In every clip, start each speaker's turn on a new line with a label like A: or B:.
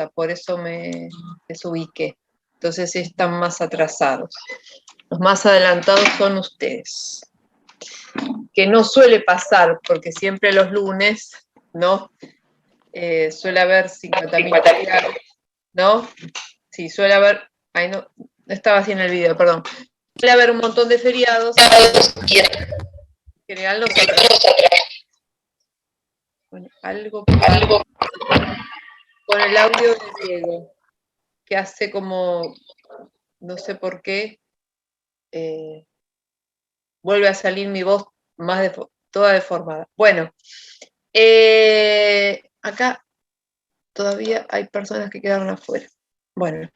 A: por eso me desubiqué. Entonces están más atrasados. Los más adelantados son ustedes. Que no suele pasar, porque siempre los lunes, ¿no? Suele haber 50.000 feriados, ¿no? Sí, suele haber... Ay, no estaba así en el video, perdón. Suele haber un montón de feriados. En general no se trae. Bueno, algo con el audio de Diego, que hace como, no sé por qué, vuelve a salir mi voz más toda deformada. Bueno, acá todavía hay personas que quedaron afuera. Bueno.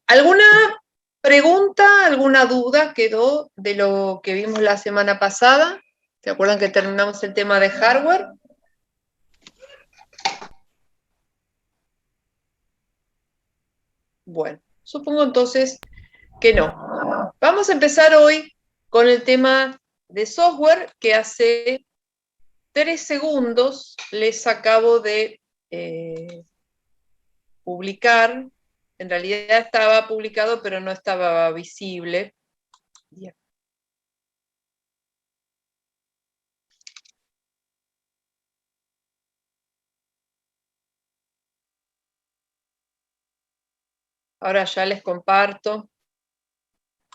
A: ¿Alguna pregunta, alguna duda quedó de lo que vimos la semana pasada? ¿Se acuerdan que terminamos el tema de hardware? Bueno, supongo entonces que no. Vamos a empezar hoy con el tema de software, que hace 3 segundos les acabo de publicar. En realidad estaba publicado, pero no estaba visible. Bien. Ahora ya les comparto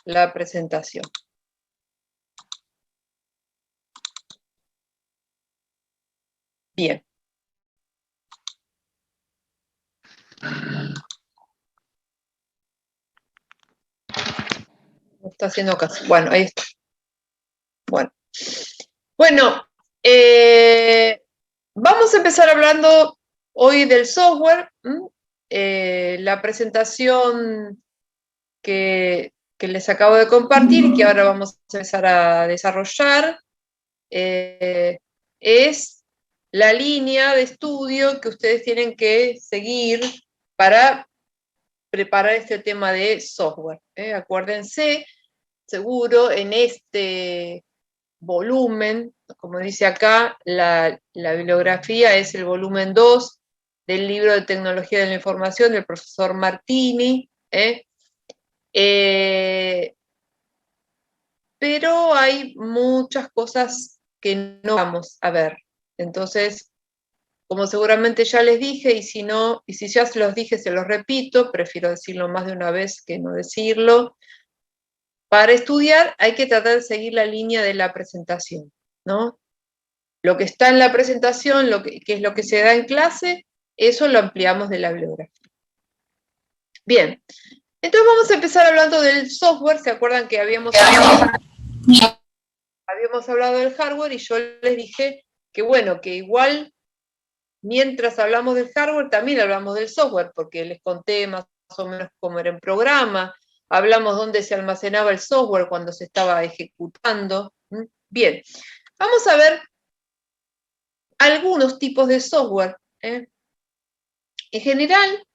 A: la presentación. Bien. No está haciendo caso. Bueno, ahí está. Bueno, vamos a empezar hablando hoy del software. La presentación que les acabo de compartir y que ahora vamos a empezar a desarrollar es la línea de estudio que ustedes tienen que seguir para preparar este tema de software. Acuérdense, seguro, en este volumen, como dice acá, la bibliografía es el volumen 2 del libro de Tecnología de la Información del profesor Martini. Pero hay muchas cosas que no vamos a ver. Entonces, como seguramente ya les dije, y si ya se los dije, se los repito, prefiero decirlo más de una vez que no decirlo. Para estudiar hay que tratar de seguir la línea de la presentación, ¿no? Lo que está en la presentación, que es lo que se da en clase, eso lo ampliamos de la bibliografía. Bien, entonces vamos a empezar hablando del software. ¿Se acuerdan que habíamos hablado del hardware? Y yo les dije que bueno, que igual mientras hablamos del hardware también hablamos del software, porque les conté más o menos cómo era el programa, hablamos dónde se almacenaba el software cuando se estaba ejecutando. Bien, vamos a ver algunos tipos de software. En general,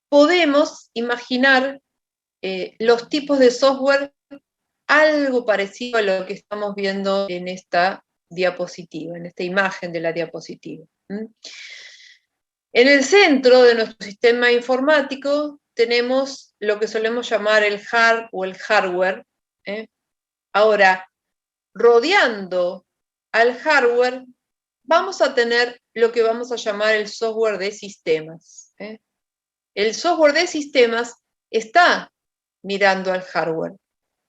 A: podemos imaginar los tipos de software algo parecido a lo que estamos viendo en esta diapositiva, en esta imagen de la diapositiva. En el centro de nuestro sistema informático tenemos lo que solemos llamar el hard o el hardware. Ahora, rodeando al hardware, vamos a tener lo que vamos a llamar el software de sistemas. El software de sistemas está mirando al hardware.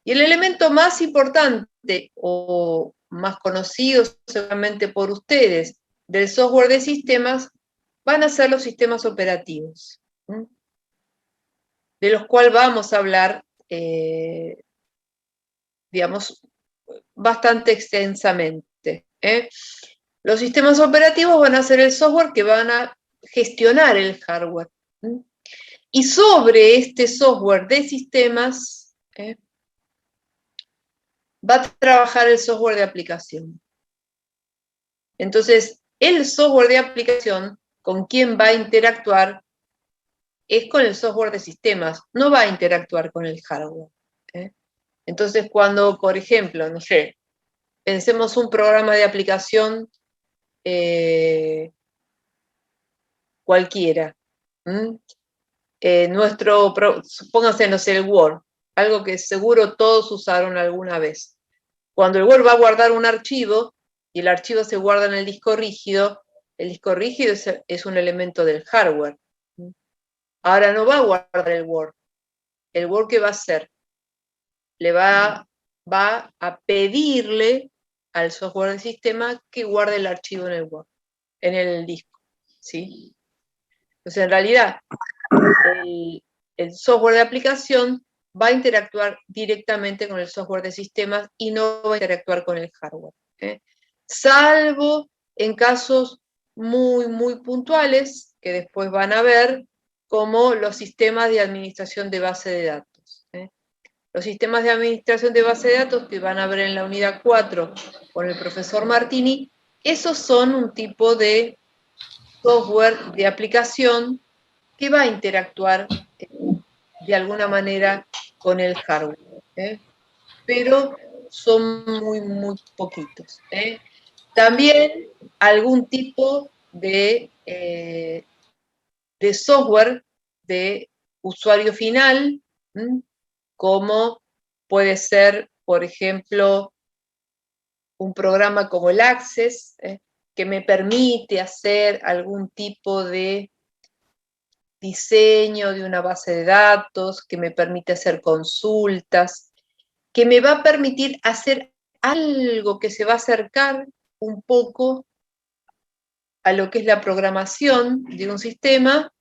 A: Y el elemento más importante o más conocido seguramente por ustedes del software de sistemas van a ser los sistemas operativos, de los cuales vamos a hablar, digamos, bastante extensamente. Los sistemas operativos van a ser el software que van a gestionar el hardware. Y sobre este software de sistemas va a trabajar el software de aplicación. Entonces, el software de aplicación con quien va a interactuar es con el software de sistemas, no va a interactuar con el hardware. Entonces, cuando, por ejemplo, no sé, Pensemos un programa de aplicación cualquiera. Supóngase, no sé, el Word, algo que seguro todos usaron alguna vez. Cuando el Word va a guardar un archivo, y el archivo se guarda en el disco rígido es un elemento del hardware. Ahora no va a guardar el Word. ¿El Word qué va a hacer? Va a pedirle al software del sistema que guarde el archivo en el Word, en el disco, ¿sí? Entonces, en realidad, el software de aplicación va a interactuar directamente con el software de sistemas y no va a interactuar con el hardware, salvo en casos muy, muy puntuales que después van a ver, como los sistemas de administración de base de datos. Los sistemas de administración de base de datos que van a ver en la unidad 4 con el profesor Martini, esos son un tipo de software de aplicación que va a interactuar de alguna manera con el hardware, pero son muy, muy poquitos. También algún tipo de software de usuario final, como puede ser, por ejemplo, un programa como el Access, que me permite hacer algún tipo de diseño de una base de datos, que me permite hacer consultas, que me va a permitir hacer algo que se va a acercar un poco a lo que es la programación de un sistema.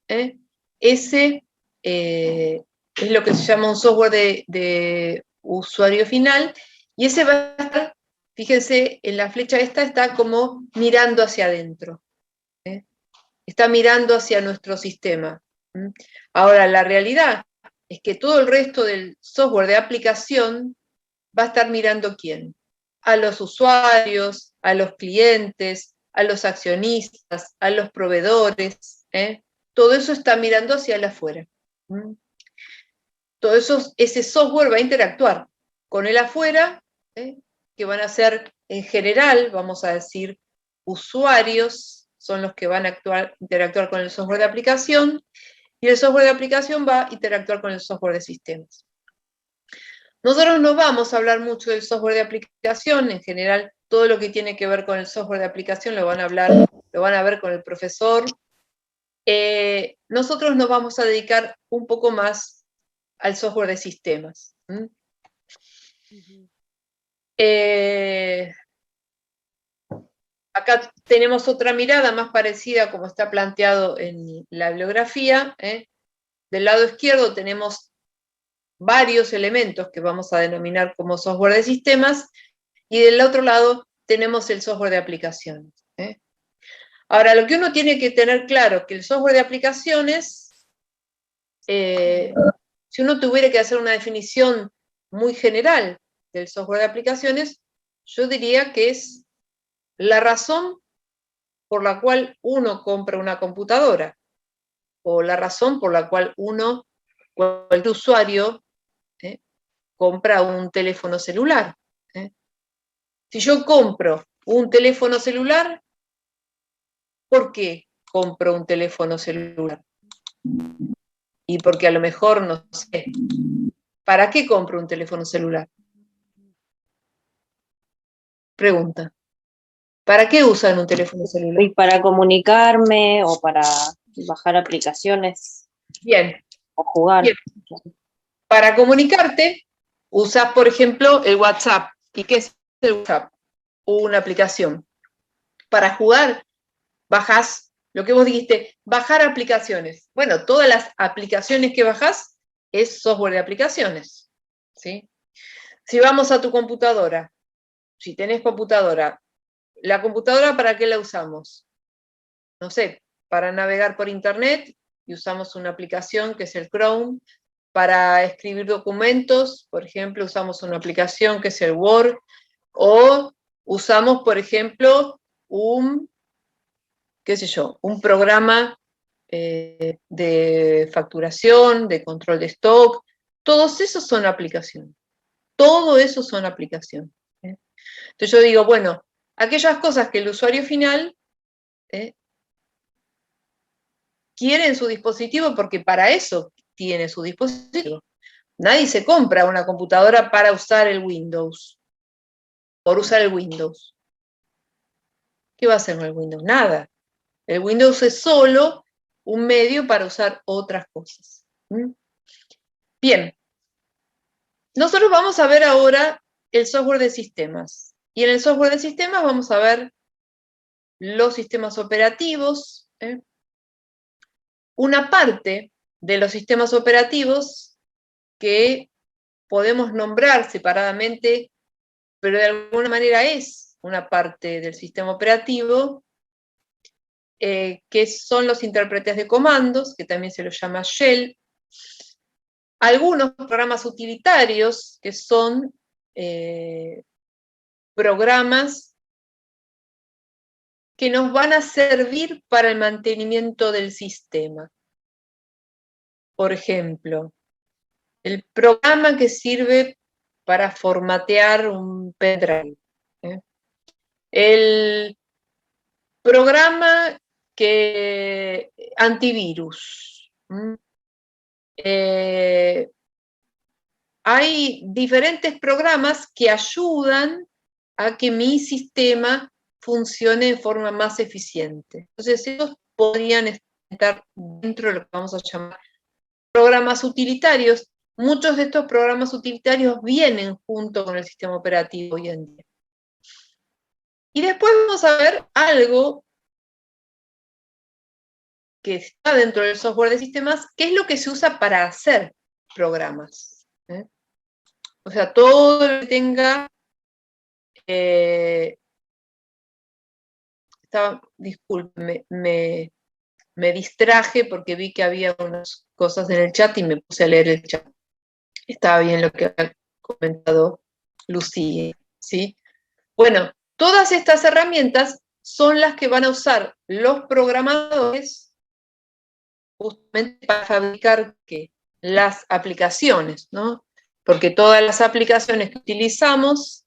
A: Ese es lo que se llama un software de usuario final, y ese va a estar, fíjense, en la flecha esta está como mirando hacia adentro. Está mirando hacia nuestro sistema. Ahora, la realidad es que todo el resto del software de aplicación va a estar mirando ¿quién? A los usuarios, a los clientes, a los accionistas, a los proveedores. Todo eso está mirando hacia el afuera. Todo eso, ese software va a interactuar con el afuera, que van a ser, en general, vamos a decir, usuarios, son los que van a interactuar con el software de aplicación, y el software de aplicación va a interactuar con el software de sistemas. Nosotros no vamos a hablar mucho del software de aplicación, en general todo lo que tiene que ver con el software de aplicación lo van a ver con el profesor. Nosotros nos vamos a dedicar un poco más al software de sistemas. Acá tenemos otra mirada más parecida como está planteado en la bibliografía. Del lado izquierdo tenemos varios elementos que vamos a denominar como software de sistemas, y del otro lado tenemos el software de aplicaciones. Ahora, lo que uno tiene que tener claro es que el software de aplicaciones, si uno tuviera que hacer una definición muy general del software de aplicaciones, yo diría que es la razón por la cual uno compra una computadora, o la razón por la cual cualquier usuario, compra un teléfono celular. Si yo compro un teléfono celular, ¿por qué compro un teléfono celular? Y porque a lo mejor, no sé, ¿para qué compro un teléfono celular? Pregunta. ¿Para qué usan un teléfono celular?
B: Y para comunicarme o para bajar aplicaciones.
A: Bien.
B: O jugar.
A: Bien. Para comunicarte, usas, por ejemplo, el WhatsApp. ¿Y qué es el WhatsApp? Una aplicación. Para jugar, bajás lo que vos dijiste, bajar aplicaciones. Bueno, todas las aplicaciones que bajás es software de aplicaciones. ¿Sí? Si vamos a tu computadora, si tenés computadora, ¿la computadora para qué la usamos? No sé, para navegar por internet, y usamos una aplicación que es el Chrome. Para escribir documentos, por ejemplo, usamos una aplicación que es el Word, o usamos, por ejemplo, qué sé yo, un programa de facturación, de control de stock. Todos esos son aplicaciones. Todo eso son aplicaciones. Entonces yo digo, bueno, aquellas cosas que el usuario final quiere en su dispositivo, porque para eso tiene su dispositivo. Nadie se compra una computadora para usar el Windows, por usar el Windows. ¿Qué va a hacer con el Windows? Nada. El Windows es solo un medio para usar otras cosas. Bien. Nosotros vamos a ver ahora el software de sistemas. Y en el software de sistemas vamos a ver los sistemas operativos. Una parte de los sistemas operativos que podemos nombrar separadamente, pero de alguna manera es una parte del sistema operativo, que son los intérpretes de comandos, que también se los llama shell, algunos programas utilitarios, que son programas que nos van a servir para el mantenimiento del sistema. Por ejemplo, el programa que sirve para formatear un pendrive. El programa que antivirus. Hay diferentes programas que ayudan a que mi sistema funcione de forma más eficiente. Entonces, esos podrían estar dentro de lo que vamos a llamar programas utilitarios. Muchos de estos programas utilitarios vienen junto con el sistema operativo hoy en día. Y después vamos a ver algo que está dentro del software de sistemas, que es lo que se usa para hacer programas. O sea, todo lo que tenga... disculpe, me distraje porque vi que había unas cosas en el chat y me puse a leer el chat. Estaba bien lo que ha comentado Lucía, ¿sí? Bueno, todas estas herramientas son las que van a usar los programadores justamente para fabricar ¿qué? Las aplicaciones, ¿no? Porque todas las aplicaciones que utilizamos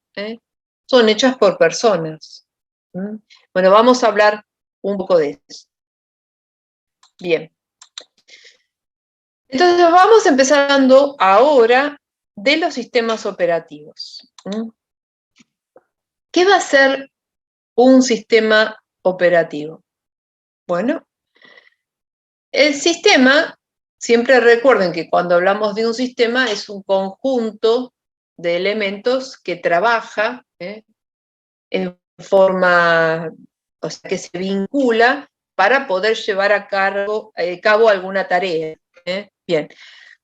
A: son hechas por personas. Bueno, vamos a hablar un poco de eso. Bien. Entonces vamos empezando ahora de los sistemas operativos. ¿Qué va a ser un sistema operativo? Bueno, el sistema, siempre recuerden que cuando hablamos de un sistema es un conjunto de elementos que trabaja en forma, o sea, que se vincula para poder llevar a cabo alguna tarea. Bien,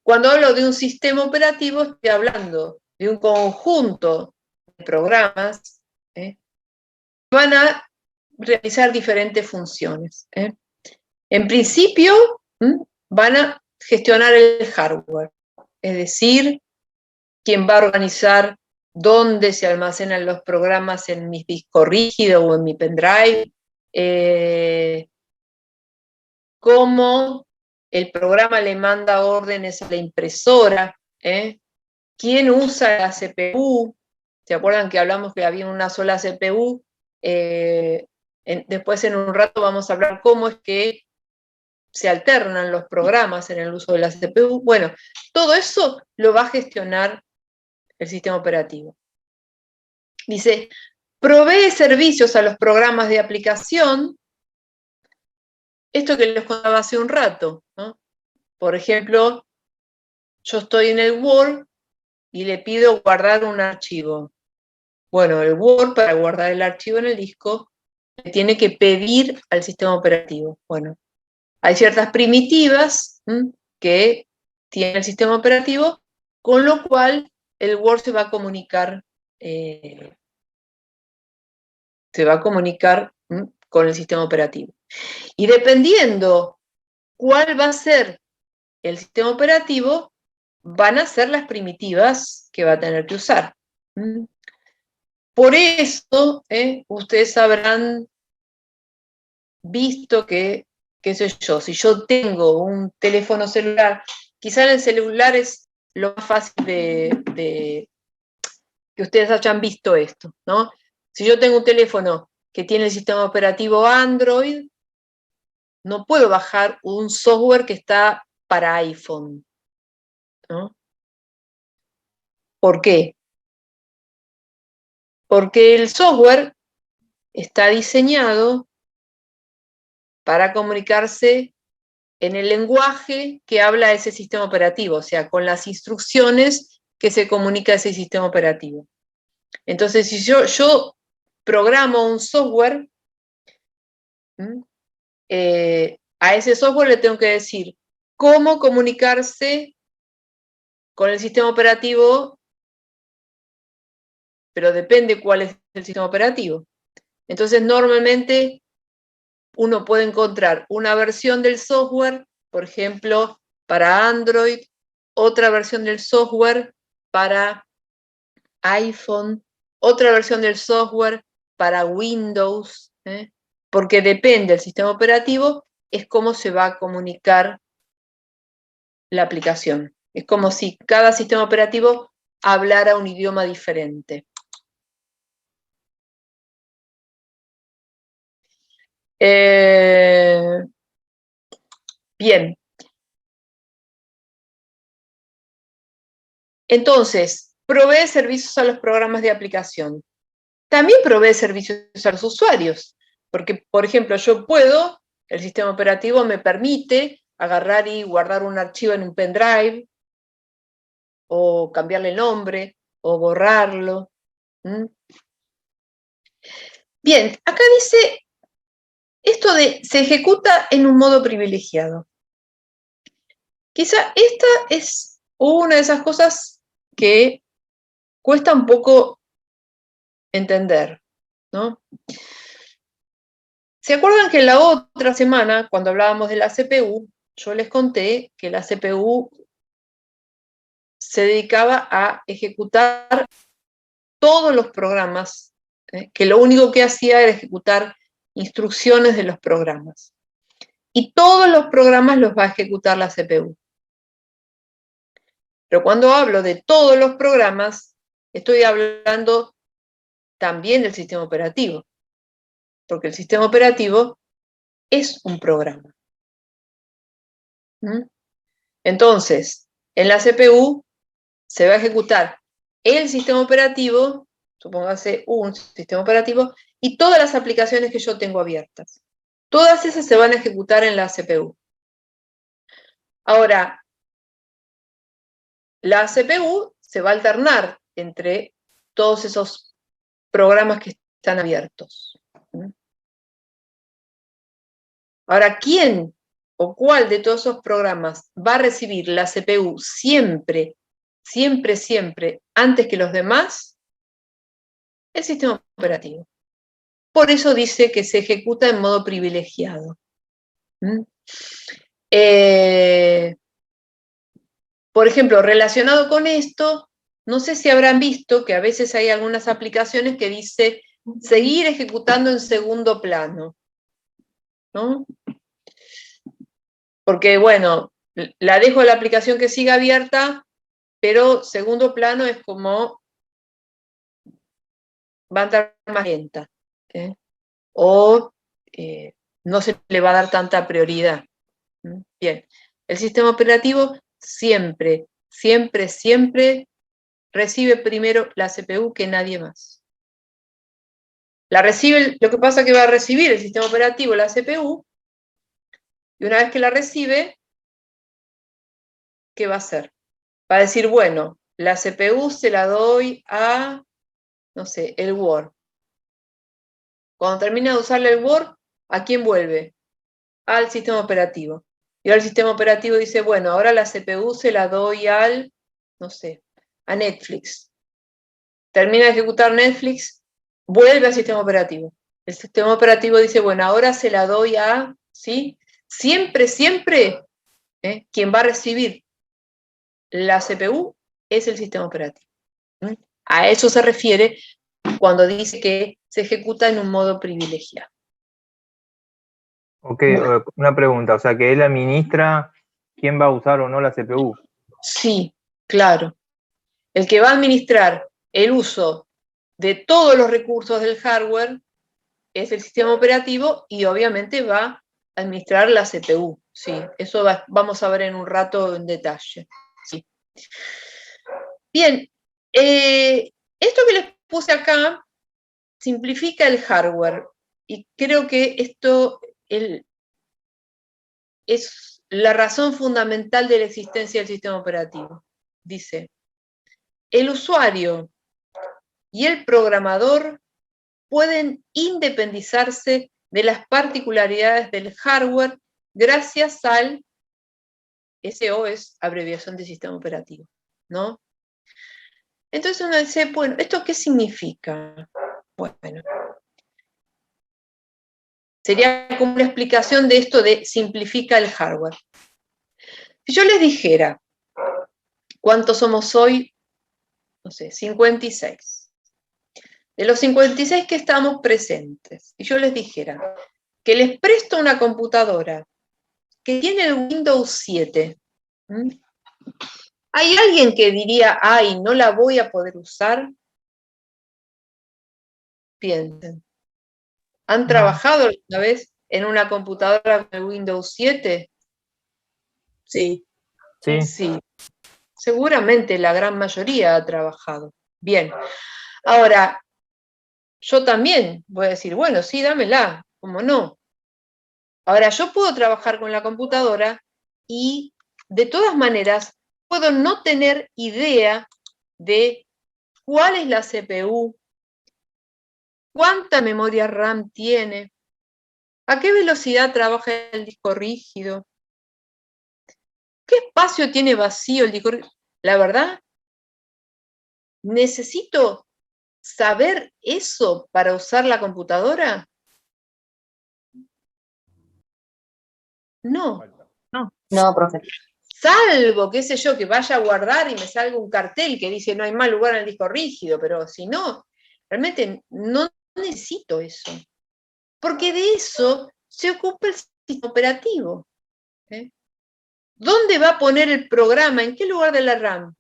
A: cuando hablo de un sistema operativo estoy hablando de un conjunto de programas que van a realizar diferentes funciones. En principio, van a gestionar el hardware, es decir, quién va a organizar dónde se almacenan los programas en mi disco rígido o en mi pendrive, cómo el programa le manda órdenes a la impresora, quién usa la CPU. ¿Se acuerdan que hablamos que había una sola CPU? Después en un rato vamos a hablar cómo es que se alternan los programas en el uso de la CPU. Bueno, todo eso lo va a gestionar el sistema operativo. Dice, provee servicios a los programas de aplicación. Esto que les contaba hace un rato, ¿no? Por ejemplo, yo estoy en el Word y le pido guardar un archivo. Bueno, el Word, para guardar el archivo en el disco, le tiene que pedir al sistema operativo. Bueno, hay ciertas primitivas que tiene el sistema operativo, con lo cual el Word se va a comunicar con el sistema operativo. Y dependiendo cuál va a ser el sistema operativo, van a ser las primitivas que va a tener que usar. Por eso, ustedes habrán visto que, qué sé yo, si yo tengo un teléfono celular, quizá en el celular es lo más fácil de que ustedes hayan visto esto, ¿no? Si yo tengo un teléfono que tiene el sistema operativo Android, no puedo bajar un software que está para iPhone, ¿no? ¿Por qué? Porque el software está diseñado para comunicarse en el lenguaje que habla ese sistema operativo, o sea, con las instrucciones que se comunica ese sistema operativo. Entonces, si yo programo un software, a ese software le tengo que decir cómo comunicarse con el sistema operativo, pero depende cuál es el sistema operativo. Entonces, normalmente uno puede encontrar una versión del software, por ejemplo, para Android, otra versión del software para iPhone, otra versión del software para Windows, porque depende del sistema operativo, es cómo se va a comunicar la aplicación. Es como si cada sistema operativo hablara un idioma diferente. Bien. Entonces, provee servicios a los programas de aplicación. También provee servicios a los usuarios, porque, por ejemplo, el sistema operativo me permite agarrar y guardar un archivo en un pendrive, o cambiarle el nombre, o borrarlo. Bien, acá dice esto de se ejecuta en un modo privilegiado. Quizá esta es una de esas cosas que cuesta un poco entender, ¿no? ¿Se acuerdan que la otra semana, cuando hablábamos de la CPU, yo les conté que la CPU se dedicaba a ejecutar todos los programas, que lo único que hacía era ejecutar instrucciones de los programas. Y todos los programas los va a ejecutar la CPU. Pero cuando hablo de todos los programas, estoy hablando también del sistema operativo, porque el sistema operativo es un programa. Entonces, en la CPU se va a ejecutar el sistema operativo, supóngase un sistema operativo, y todas las aplicaciones que yo tengo abiertas. Todas esas se van a ejecutar en la CPU. Ahora, la CPU se va a alternar entre todos esos programas que están abiertos. Ahora, ¿quién o cuál de todos esos programas va a recibir la CPU siempre, siempre, siempre, antes que los demás? El sistema operativo. Por eso dice que se ejecuta en modo privilegiado. Por ejemplo, relacionado con esto, no sé si habrán visto que a veces hay algunas aplicaciones que dice seguir ejecutando en segundo plano, ¿no? Porque, bueno, la dejo la aplicación que siga abierta, pero segundo plano es como va a estar más lenta, o no se le va a dar tanta prioridad. Bien, el sistema operativo siempre, siempre, siempre recibe primero la CPU que nadie más. La recibe, lo que pasa es que va a recibir el sistema operativo la CPU, y una vez que la recibe, ¿qué va a hacer? Va a decir, bueno, la CPU se la doy a, no sé, el Word. Cuando termina de usarle el Word, ¿a quién vuelve? Al sistema operativo. Y ahora el sistema operativo dice, bueno, ahora la CPU se la doy al, no sé, a Netflix. Termina de ejecutar Netflix, vuelve al sistema operativo. El sistema operativo dice, bueno, ahora se la doy a, ¿sí? Siempre, siempre, quien va a recibir la CPU es el sistema operativo. A eso se refiere cuando dice que se ejecuta en un modo privilegiado.
C: Ok, una pregunta, o sea que él administra quién va a usar o no la CPU.
A: Sí, claro. El que va a administrar el uso de todos los recursos del hardware es el sistema operativo y obviamente va a administrar la CPU. Sí, eso vamos a ver en un rato en detalle. Sí. Bien, esto que les puse acá simplifica el hardware y creo que esto es la razón fundamental de la existencia del sistema operativo. Dice, el usuario y el programador pueden independizarse de las particularidades del hardware gracias al SO, es abreviación de sistema operativo, ¿no? Entonces uno dice, bueno, ¿esto qué significa? Bueno, sería como una explicación de esto de simplifica el hardware. Si yo les dijera, ¿cuántos somos hoy? No sé, 56. De los 56 que estamos presentes, y yo les dijera que les presto una computadora que tiene el Windows 7, ¿hay alguien que diría, ay, no la voy a poder usar? Piensen. ¿Han trabajado alguna vez en una computadora con el Windows 7?
B: Sí.
C: Sí.
A: Sí. Seguramente la gran mayoría ha trabajado. Bien. Ahora, yo también voy a decir, bueno, sí, dámela, ¿cómo no? Ahora, yo puedo trabajar con la computadora y, de todas maneras, puedo no tener idea de cuál es la CPU, cuánta memoria RAM tiene, a qué velocidad trabaja el disco rígido, qué espacio tiene vacío el disco rígido. La verdad, ¿necesito saber eso para usar la computadora? No.
B: No, profe.
A: Salvo, qué sé yo, que vaya a guardar y me salga un cartel que dice no hay más lugar en el disco rígido, pero si no, realmente no necesito eso. Porque de eso se ocupa el sistema operativo. ¿Dónde va a poner el programa? ¿En qué lugar de la RAM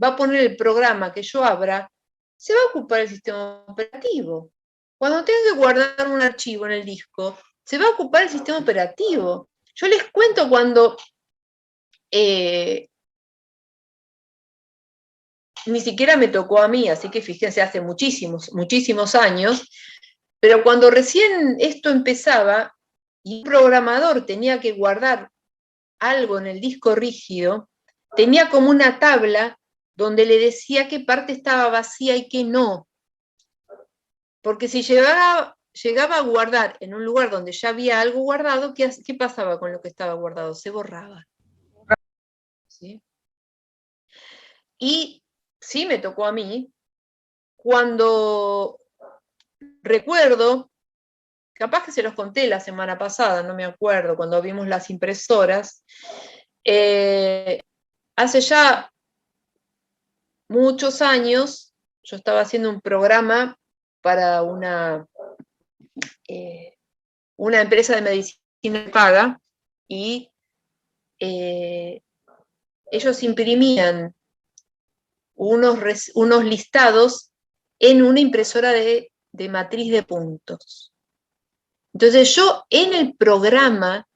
A: va a poner el programa que yo abra? Se va a ocupar el sistema operativo. Cuando tenga que guardar un archivo en el disco, se va a ocupar el sistema operativo. Yo les cuento cuando ni siquiera me tocó a mí, así que fíjense, hace muchísimos años, pero cuando recién esto empezaba y un programador tenía que guardar algo en el disco rígido, tenía como una tabla donde le decía qué parte estaba vacía y qué no. Porque si llegaba a guardar en un lugar donde ya había algo guardado, ¿qué pasaba con lo que estaba guardado? Se borraba. ¿Sí? Y sí me tocó a mí, cuando recuerdo, capaz que se los conté la semana pasada, no me acuerdo, cuando vimos las impresoras, hace ya muchos años yo estaba haciendo un programa para una empresa de medicina paga y ellos imprimían unos listados en una impresora de matriz de puntos. Entonces yo en el programa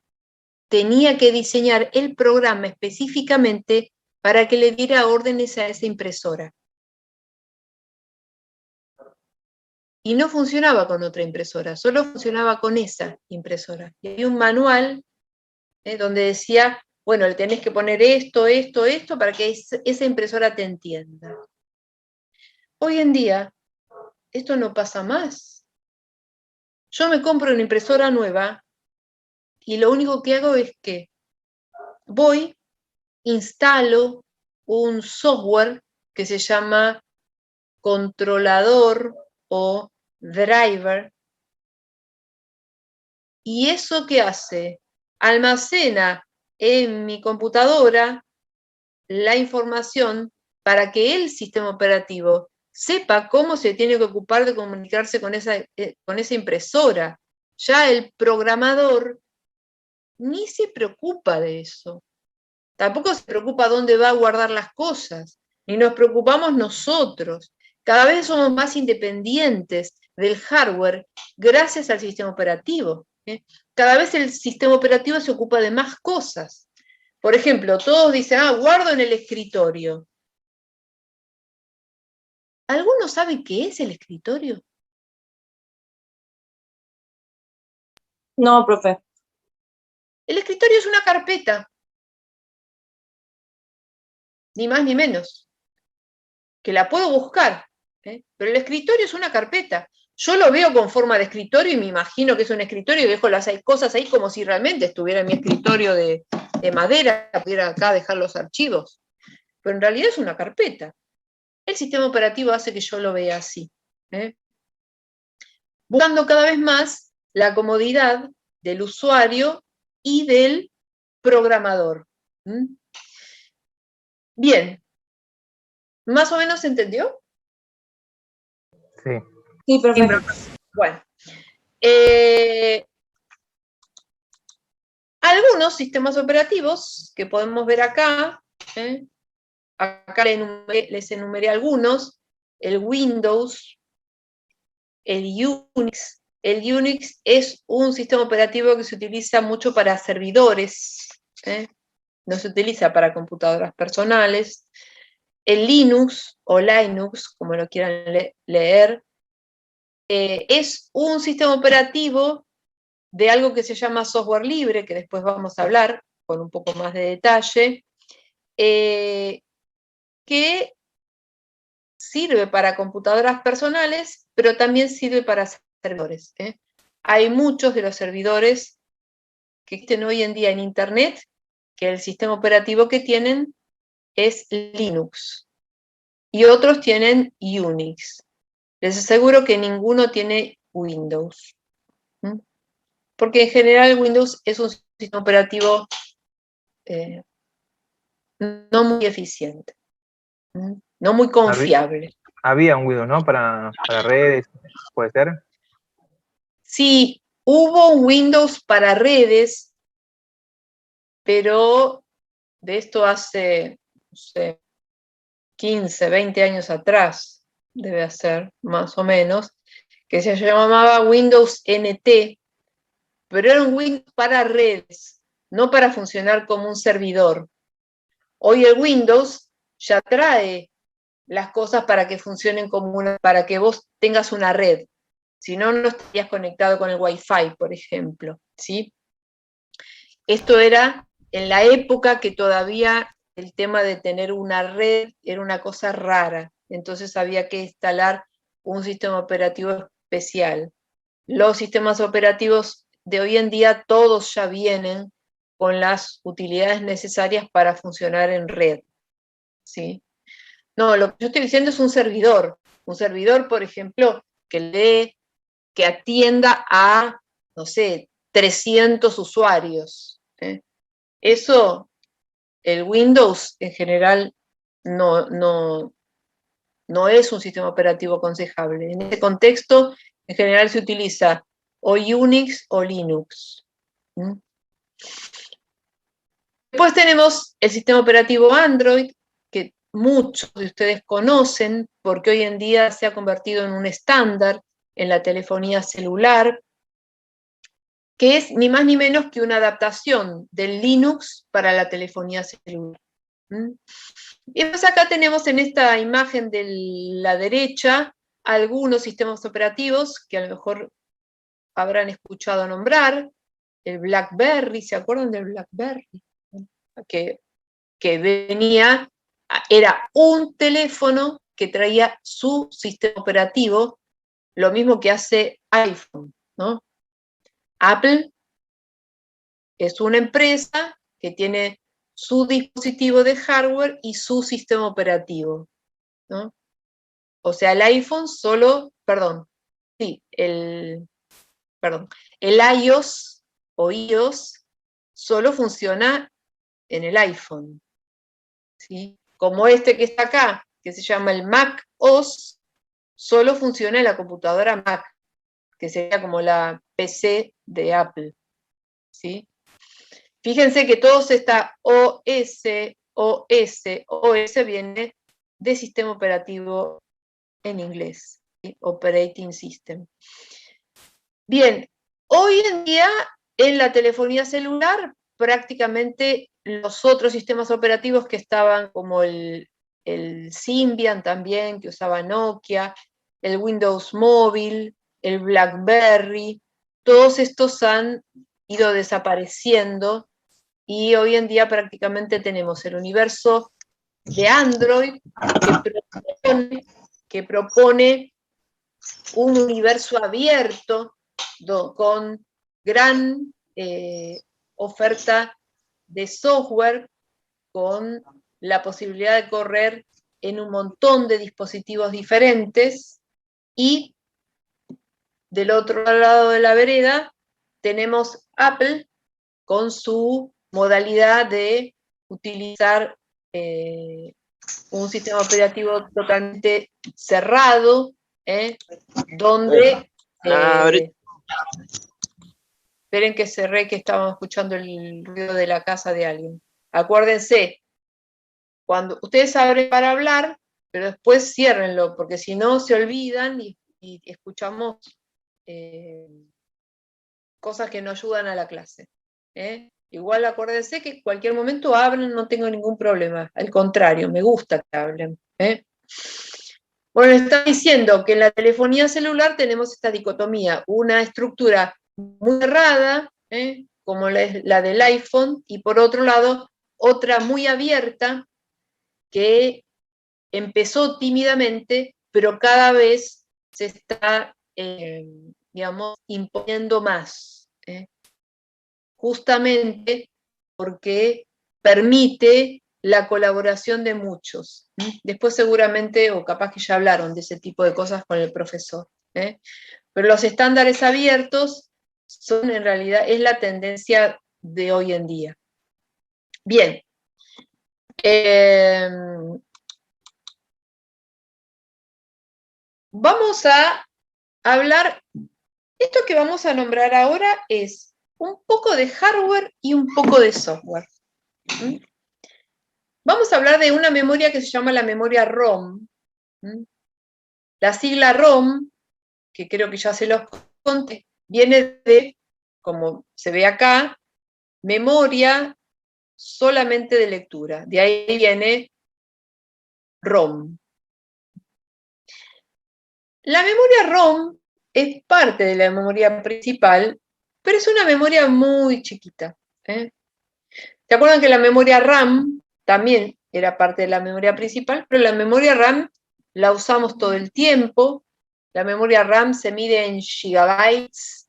A: tenía que diseñar el programa específicamente para que le diera órdenes a esa impresora. Y no funcionaba con otra impresora, solo funcionaba con esa impresora. Y había un manual donde decía, bueno, le tenés que poner esto, esto, esto, para que esa impresora te entienda. Hoy en día, esto no pasa más. Yo me compro una impresora nueva y lo único que hago es que voy, instalo un software que se llama controlador o driver. ¿Y eso qué hace? Almacena en mi computadora la información para que el sistema operativo sepa cómo se tiene que ocupar de comunicarse con esa impresora. Ya el programador ni se preocupa de eso. Tampoco se preocupa dónde va a guardar las cosas, ni nos preocupamos nosotros. Cada vez somos más independientes del hardware gracias al sistema operativo. Cada vez el sistema operativo se ocupa de más cosas. Por ejemplo, todos dicen, guardo en el escritorio. ¿Alguno sabe qué es el escritorio?
B: No, profe.
A: El escritorio es una carpeta. Ni más ni menos. Que la puedo buscar. Pero el escritorio es una carpeta. Yo lo veo con forma de escritorio y me imagino que es un escritorio y dejo las cosas ahí como si realmente estuviera en mi escritorio de madera, pudiera acá dejar los archivos. Pero en realidad es una carpeta. El sistema operativo hace que yo lo vea así. Buscando cada vez más la comodidad del usuario y del programador. Bien. ¿Más o menos se entendió?
C: Sí.
B: Sí, profe.
A: Bueno. Algunos sistemas operativos que podemos ver acá, acá les enumeré algunos, el Windows, el Unix. El Unix es un sistema operativo que se utiliza mucho para servidores, no se utiliza para computadoras personales. El Linux, o Linux, como lo quieran leer, es un sistema operativo de algo que se llama software libre, que después vamos a hablar con un poco más de detalle, que sirve para computadoras personales, pero también sirve para servidores. Hay muchos de los servidores que existen hoy en día en Internet, que el sistema operativo que tienen es Linux, y otros tienen Unix. Les aseguro que ninguno tiene Windows. Porque en general Windows es un sistema operativo no muy eficiente, no muy confiable.
C: Había un Windows, ¿no? Para redes, ¿puede ser?
A: Sí, hubo un Windows para redes, pero de esto hace, no sé, 15, 20 años atrás, debe ser, más o menos, que se llamaba Windows NT, pero era un Windows para redes, no para funcionar como un servidor. Hoy el Windows ya trae las cosas para que funcionen para que vos tengas una red. Si no, no estarías conectado con el Wi-Fi, por ejemplo, ¿sí? Esto era en la época que todavía el tema de tener una red era una cosa rara, entonces había que instalar un sistema operativo especial. Los sistemas operativos de hoy en día todos ya vienen con las utilidades necesarias para funcionar en red, ¿sí? No, lo que yo estoy diciendo es un servidor, por ejemplo, que atienda a, no sé, 300 usuarios. Eso, el Windows en general no es un sistema operativo aconsejable. En ese contexto, en general se utiliza o Unix o Linux. Después tenemos el sistema operativo Android, que muchos de ustedes conocen, porque hoy en día se ha convertido en un estándar en la telefonía celular, que es ni más ni menos que una adaptación del Linux para la telefonía celular. Y pues acá tenemos en esta imagen de la derecha algunos sistemas operativos que a lo mejor habrán escuchado nombrar. El BlackBerry, ¿se acuerdan del BlackBerry? Que venía, era un teléfono que traía su sistema operativo, lo mismo que hace iPhone, ¿no? Apple es una empresa que tiene su dispositivo de hardware y su sistema operativo, ¿no? O sea, el iPhone solo, el iOS o iOS solo funciona en el iPhone, ¿sí? Como este que está acá, que se llama el Mac OS, solo funciona en la computadora Mac, que sería como la PC de Apple, ¿sí? Fíjense que todos esta OS viene de sistema operativo en inglés, ¿sí? Operating System. Bien, hoy en día en la telefonía celular prácticamente los otros sistemas operativos que estaban como el Symbian también, que usaba Nokia, el Windows Móvil, el BlackBerry, todos estos han ido desapareciendo y hoy en día prácticamente tenemos el universo de Android que propone un universo abierto con gran oferta de software, con la posibilidad de correr en un montón de dispositivos diferentes, y del otro lado de la vereda tenemos Apple con su modalidad de utilizar un sistema operativo totalmente cerrado, donde... esperen que cerré, que estábamos escuchando el ruido de la casa de alguien. Acuérdense, cuando ustedes abren para hablar, pero después ciérrenlo, porque si no se olvidan y escuchamos cosas que no ayudan a la clase. Igual acuérdense que en cualquier momento hablen, no tengo ningún problema. Al contrario, me gusta que hablen. Bueno, está diciendo que en la telefonía celular tenemos esta dicotomía, una estructura muy cerrada, como la del iPhone, y por otro lado, otra muy abierta, que empezó tímidamente, pero cada vez se está, digamos, imponiendo más, justamente porque permite la colaboración de muchos. Después seguramente, o capaz que ya hablaron de ese tipo de cosas con el profesor. Pero los estándares abiertos son en realidad, es la tendencia de hoy en día. Bien. Vamos a hablar, esto que vamos a nombrar ahora es un poco de hardware y un poco de software. Vamos a hablar de una memoria que se llama la memoria ROM. La sigla ROM, que creo que ya se los conté, viene de, como se ve acá, memoria solamente de lectura. De ahí viene ROM. La memoria ROM es parte de la memoria principal, pero es una memoria muy chiquita. ¿Se acuerdan que la memoria RAM también era parte de la memoria principal? Pero la memoria RAM la usamos todo el tiempo. La memoria RAM se mide en gigabytes.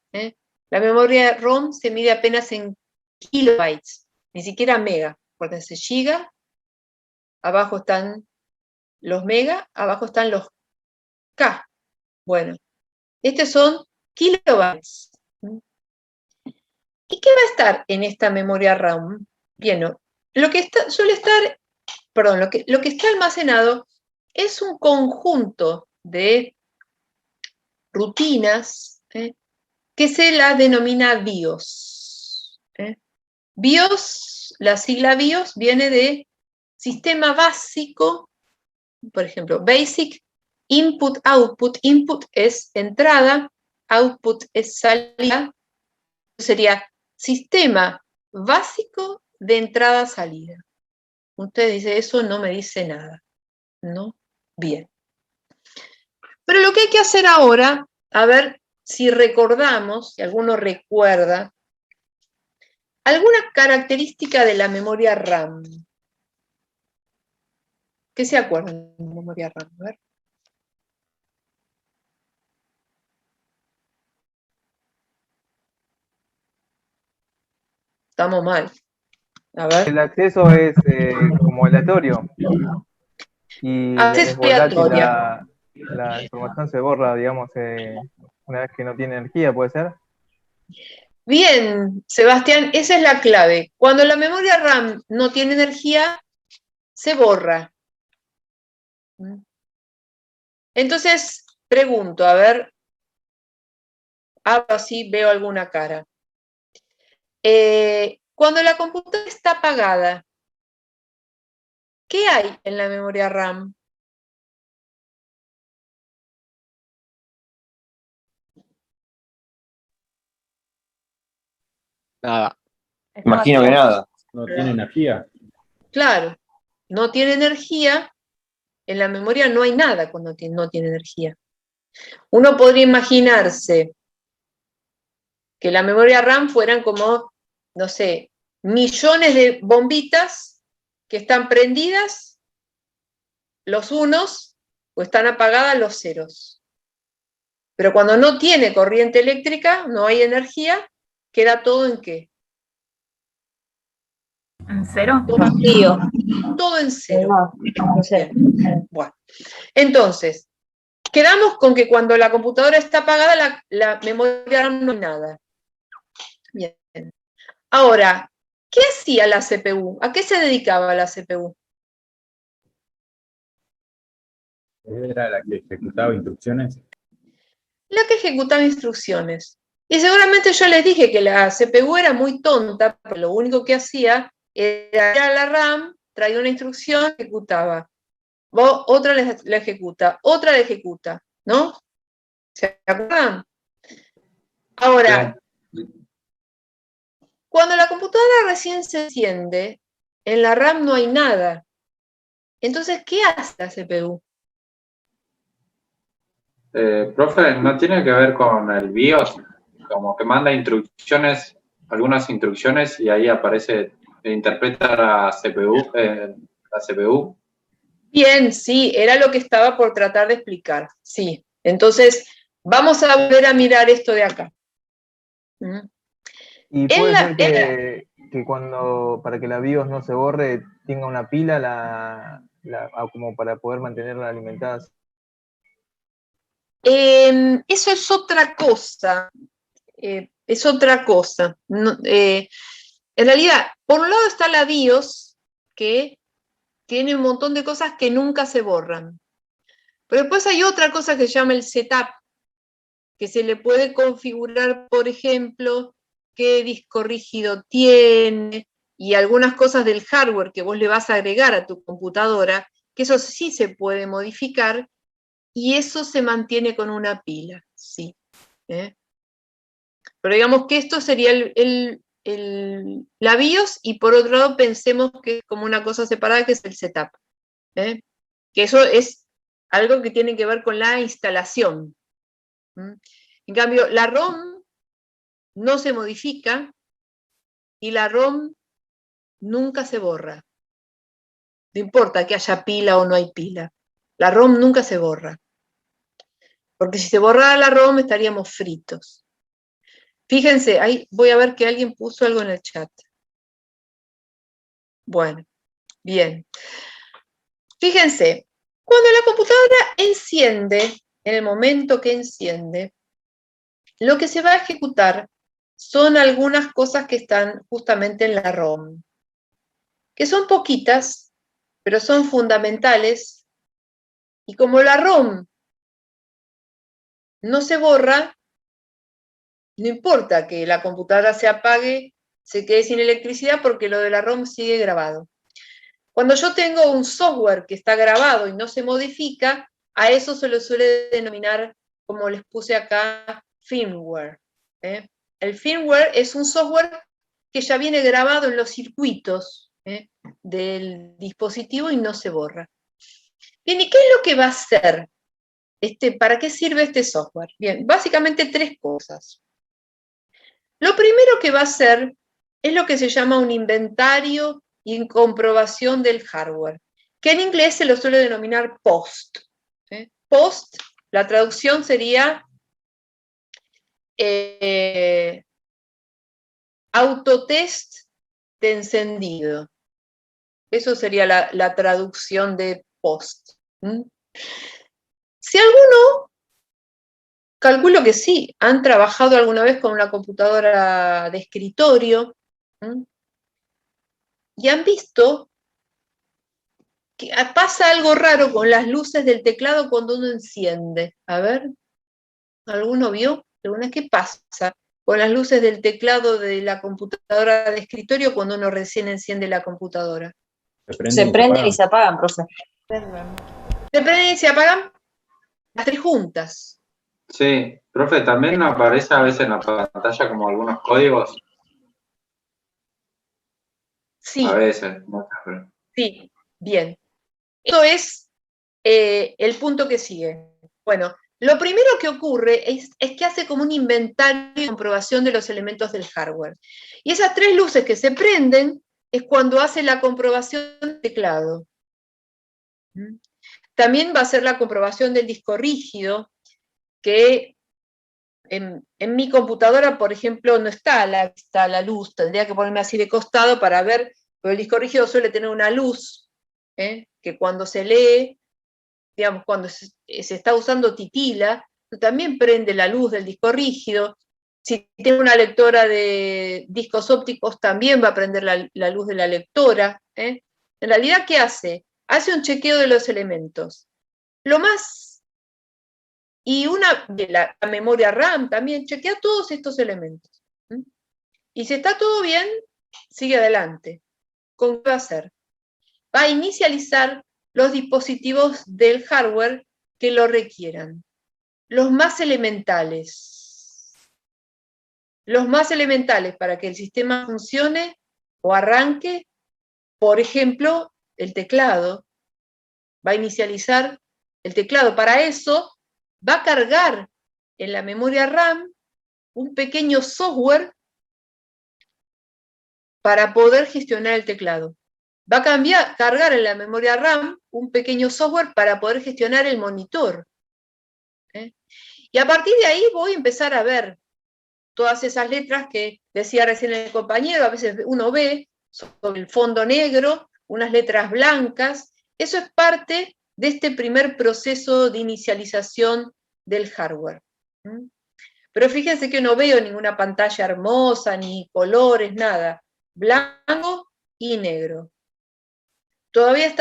A: La memoria ROM se mide apenas en kilobytes, ni siquiera mega. Acuérdense, giga, abajo están los mega, abajo están los K. Bueno, estos son kilobytes. ¿Y qué va a estar en esta memoria RAM? Bien, lo que está almacenado es un conjunto de rutinas que se la denomina BIOS. BIOS, la sigla BIOS viene de sistema básico, por ejemplo, Basic Input Output. Input es entrada, output es salida. Sería sistema básico de entrada-salida. Usted dice, eso no me dice nada, ¿no? Bien. Pero lo que hay que hacer ahora, a ver si recordamos, si alguno recuerda, alguna característica de la memoria RAM. ¿Qué se acuerdan de la memoria RAM? A ver. Estamos mal. A ver.
C: El acceso es como aleatorio y es
A: Acceso
C: volátil,
A: aleatoria.
C: la información se borra, digamos, una vez que no tiene energía, ¿puede ser?
A: Bien, Sebastián, esa es la clave. Cuando la memoria RAM no tiene energía, se borra. Entonces, pregunto, a ver, hablo así, veo alguna cara. Cuando la computadora está apagada, ¿qué hay en la memoria RAM?
D: Nada.
E: Imagino que nada.
F: No tiene energía.
A: Claro, no tiene energía, en la memoria no hay nada cuando no tiene energía. Uno podría imaginarse que la memoria RAM fueran como, no sé, millones de bombitas que están prendidas, los unos, o están apagadas los ceros. Pero cuando no tiene corriente eléctrica, no hay energía, queda todo en ¿qué?
G: ¿En cero?
B: Vacío.
A: Todo en cero.
B: No sé.
A: Bien. Bueno, entonces, quedamos con que cuando la computadora está apagada, la memoria RAM no hay nada. Bien. Ahora, ¿qué hacía la CPU? ¿A qué se dedicaba la CPU?
F: Era la que ejecutaba instrucciones.
A: La que ejecutaba instrucciones. Y seguramente yo les dije que la CPU era muy tonta, pero lo único que hacía era ir a la RAM, traía una instrucción, ejecutaba. Otra la ejecuta, otra la ejecuta, ¿no? ¿Se acuerdan? Ahora, cuando la computadora recién se enciende, en la RAM no hay nada. Entonces, ¿qué hace la CPU?
H: Profe, ¿no tiene que ver con el BIOS? Como que manda instrucciones, algunas instrucciones, y ahí aparece, interpreta la CPU.
A: Bien, sí, era lo que estaba por tratar de explicar. Sí. Entonces, vamos a volver a mirar esto de acá.
C: Y puede ser que cuando, para que la BIOS no se borre, tenga una pila como para poder mantenerla alimentada.
A: Eso es otra cosa. Es otra cosa. En realidad, por un lado está la BIOS, que tiene un montón de cosas que nunca se borran. Pero después hay otra cosa que se llama el setup, que se le puede configurar, por ejemplo, qué disco rígido tiene y algunas cosas del hardware que vos le vas a agregar a tu computadora, que eso sí se puede modificar y eso se mantiene con una pila, sí. Pero digamos que esto sería la BIOS y por otro lado pensemos que es como una cosa separada que es el setup. Que eso es algo que tiene que ver con la instalación. En cambio, la ROM no se modifica y la ROM nunca se borra. No importa que haya pila o no hay pila. La ROM nunca se borra. Porque si se borrara la ROM estaríamos fritos. Fíjense, ahí voy a ver que alguien puso algo en el chat. Bueno, bien. Fíjense, cuando la computadora enciende, en el momento que enciende, lo que se va a ejecutar son algunas cosas que están justamente en la ROM, que son poquitas, pero son fundamentales, y como la ROM no se borra, no importa que la computadora se apague, se quede sin electricidad, porque lo de la ROM sigue grabado. Cuando yo tengo un software que está grabado y no se modifica, a eso se lo suele denominar, como les puse acá, firmware. El firmware es un software que ya viene grabado en los circuitos del dispositivo y no se borra. Bien, ¿y qué es lo que va a hacer? ¿Para qué sirve este software? Bien, básicamente tres cosas. Lo primero que va a hacer es lo que se llama un inventario y comprobación del hardware, que en inglés se lo suele denominar POST. POST, la traducción sería autotest de encendido. Eso sería la traducción de POST. Si alguno, calculo que sí, han trabajado alguna vez con una computadora de escritorio y han visto que pasa algo raro con las luces del teclado cuando uno enciende. A ver, ¿alguno vio? ¿Qué pasa con las luces del teclado de la computadora de escritorio cuando uno recién enciende la computadora?
B: Se prenden y se apagan, profe.
A: Se prenden y se apagan las tres juntas.
H: Sí, profe, también aparece a veces en la pantalla como algunos códigos.
A: Sí,
H: A veces, no siempre.
A: sí, bien. Esto es el punto que sigue. Bueno, lo primero que ocurre es que hace como un inventario y comprobación de los elementos del hardware. Y esas 3 luces que se prenden es cuando hace la comprobación del teclado. También va a hacer la comprobación del disco rígido, que en mi computadora, por ejemplo, no está la luz, tendría que ponerme así de costado para ver, pero el disco rígido suele tener una luz, que cuando se lee, digamos, cuando se está usando titila, también prende la luz del disco rígido. Si tiene una lectora de discos ópticos, también va a prender la luz de la lectora. En realidad, ¿qué hace? Hace un chequeo de los elementos. Y una de la memoria RAM también chequea todos estos elementos. Y si está todo bien, sigue adelante. ¿Con qué va a hacer? Va a inicializar los dispositivos del hardware que lo requieran. Los más elementales. Los más elementales para que el sistema funcione o arranque, por ejemplo, el teclado. Va a inicializar el teclado. Para eso va a cargar en la memoria RAM un pequeño software para poder gestionar el teclado. Va a cargar en la memoria RAM un pequeño software para poder gestionar el monitor. Y a partir de ahí voy a empezar a ver todas esas letras que decía recién el compañero, a veces uno ve sobre el fondo negro, unas letras blancas. Eso es parte de este primer proceso de inicialización del hardware. Pero fíjense que no veo ninguna pantalla hermosa, ni colores, nada. Blanco y negro. Todavía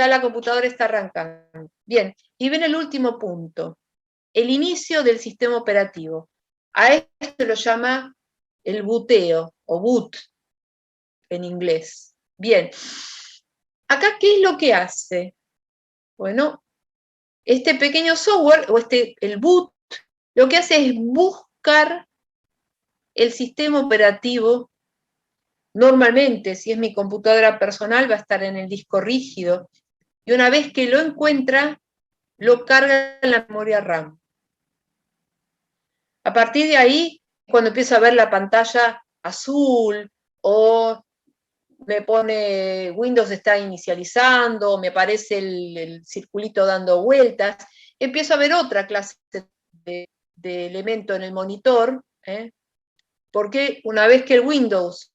A: la computadora está arrancando. Bien, y viene el último punto. El inicio del sistema operativo. A esto lo llama el booteo, o boot, en inglés. Bien, acá, ¿qué es lo que hace? Bueno, este pequeño software, o el boot, lo que hace es buscar el sistema operativo. Normalmente, si es mi computadora personal, va a estar en el disco rígido, y una vez que lo encuentra, lo carga en la memoria RAM. A partir de ahí, cuando empiezo a ver la pantalla azul, o me pone Windows está inicializando, me aparece el circulito dando vueltas, empiezo a ver otra clase de elemento en el monitor, porque una vez que el Windows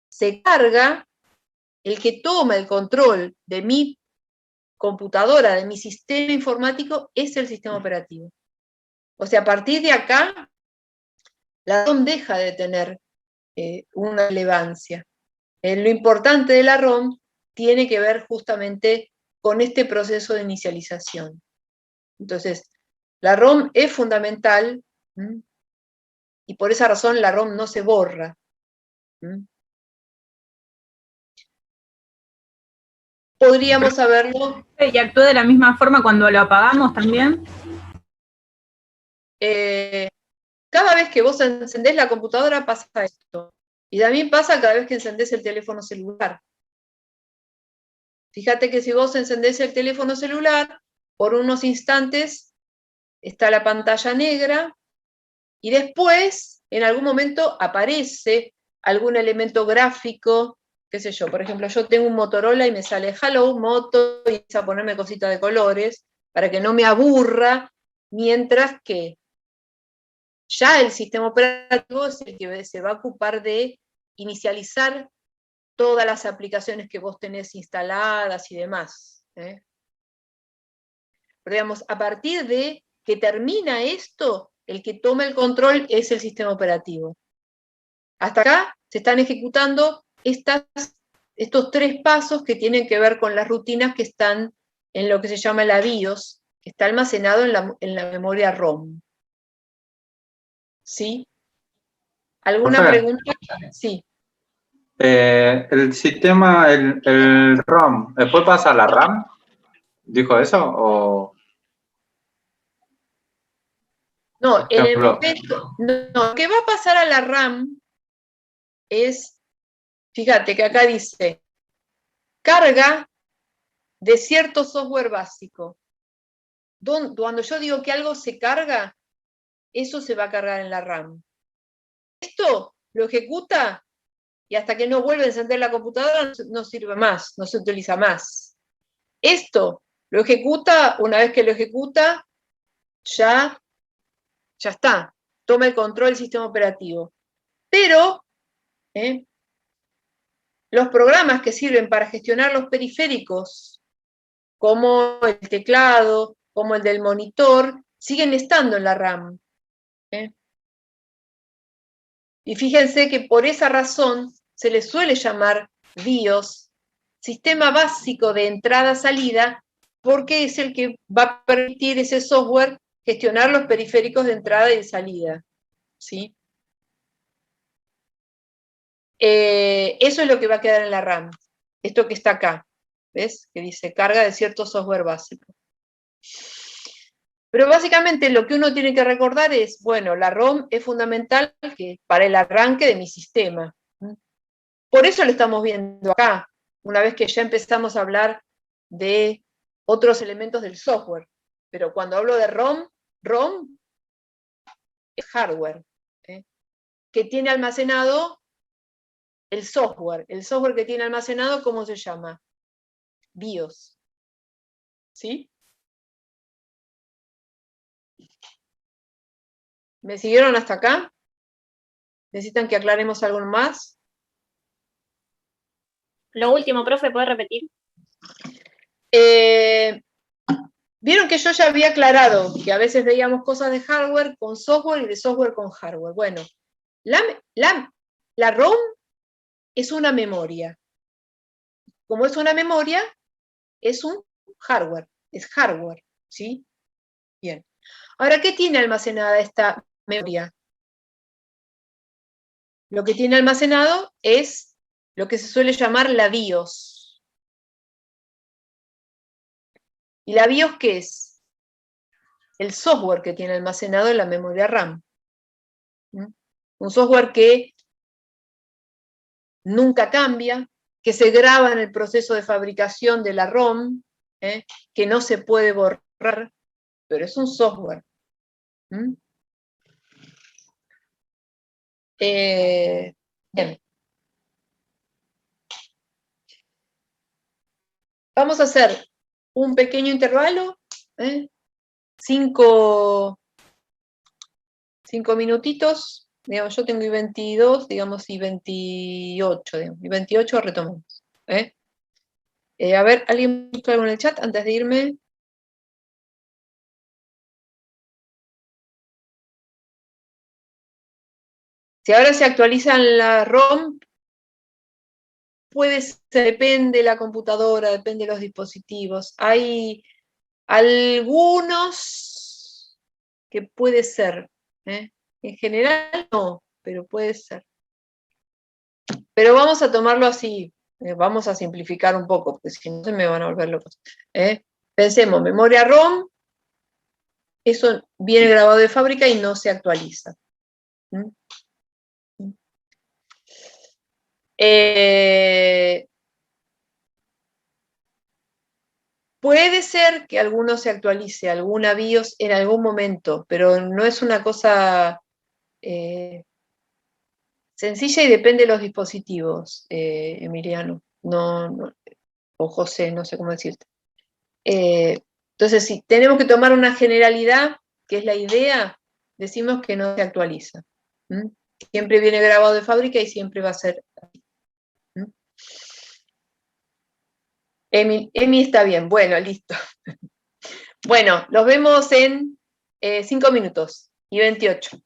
A: se carga, el que toma el control de mi computadora, de mi sistema informático, es el sistema operativo. O sea, a partir de acá, la ROM deja de tener una relevancia. Lo importante de la ROM tiene que ver justamente con este proceso de inicialización. Entonces, la ROM es fundamental, y por esa razón la ROM no se borra. Podríamos saberlo.
D: ¿Y actúa de la misma forma cuando lo apagamos también?
A: Cada vez que vos encendés la computadora pasa esto. Y también pasa cada vez que encendés el teléfono celular. Fíjate que si vos encendés el teléfono celular, por unos instantes está la pantalla negra, y después, en algún momento, aparece algún elemento gráfico, qué sé yo, por ejemplo, yo tengo un Motorola y me sale Hello Moto, y empieza a ponerme cositas de colores, para que no me aburra, mientras que ya el sistema operativo es el que se va a ocupar de inicializar todas las aplicaciones que vos tenés instaladas y demás. Pero digamos, a partir de que termina esto, el que toma el control es el sistema operativo. Hasta acá se están ejecutando estos 3 pasos que tienen que ver con las rutinas que están en lo que se llama la BIOS, que está almacenado en la memoria ROM. ¿Sí? ¿Alguna pregunta? Sí.
H: El sistema, el ROM, ¿después pasa a la RAM? ¿Dijo eso? ¿O?
A: No, en el momento, no, lo que va a pasar a la RAM es Fíjate que acá dice, carga de cierto software básico. Cuando yo digo que algo se carga, eso se va a cargar en la RAM. Esto lo ejecuta y hasta que no vuelve a encender la computadora no sirve más, no se utiliza más. Esto lo ejecuta, una vez que lo ejecuta, ya está, toma el control del sistema operativo. Pero los programas que sirven para gestionar los periféricos, como el teclado, como el del monitor, siguen estando en la RAM. Y fíjense que por esa razón se le suele llamar BIOS, sistema básico de entrada-salida, porque es el que va a permitir ese software gestionar los periféricos de entrada y de salida. ¿Sí? Eso es lo que va a quedar en la RAM. Esto que está acá, ¿ves? Que dice carga de cierto software básico. Pero básicamente lo que uno tiene que recordar es, bueno, la ROM es fundamental para el arranque de mi sistema. Por eso lo estamos viendo acá, una vez que ya empezamos a hablar de otros elementos del software. Pero cuando hablo de ROM es hardware, que tiene almacenado el software. El software que tiene almacenado, ¿cómo se llama? BIOS. ¿Sí? ¿Me siguieron hasta acá? ¿Necesitan que aclaremos algo más?
B: Lo último, profe, ¿puede repetir?
A: Vieron que yo ya había aclarado que a veces veíamos cosas de hardware con software y de software con hardware. Bueno, la ROM es una memoria. Como es una memoria, es un hardware, es hardware, ¿sí? Bien. Ahora, ¿qué tiene almacenada esta memoria? Lo que tiene almacenado es lo que se suele llamar la BIOS. ¿Y la BIOS qué es? El software que tiene almacenado en la memoria RAM. Un software que nunca cambia, que se graba en el proceso de fabricación de la ROM, que no se puede borrar, pero es un software. Bien. Vamos a hacer un pequeño intervalo, 5 minutitos, digamos, yo tengo I22, digamos, I28, digamos, I28 retomamos. A ver, ¿alguien puso algo en el chat antes de irme? Si ahora se actualizan la ROM, puede ser, depende de la computadora, depende de los dispositivos. Hay algunos que puede ser. En general no, pero puede ser. Pero vamos a tomarlo así, vamos a simplificar un poco, porque si no se me van a volver locos. Pensemos, memoria ROM, eso viene grabado de fábrica y no se actualiza. Puede ser que alguno se actualice, alguna BIOS en algún momento, pero no es una cosa sencilla y depende de los dispositivos, Emiliano, no, o José, no sé cómo decirte. Entonces, si tenemos que tomar una generalidad, que es la idea, decimos que no se actualiza. Siempre viene grabado de fábrica y siempre va a ser así. Emi está bien, bueno, listo. Bueno, los vemos en 5 minutos y 28.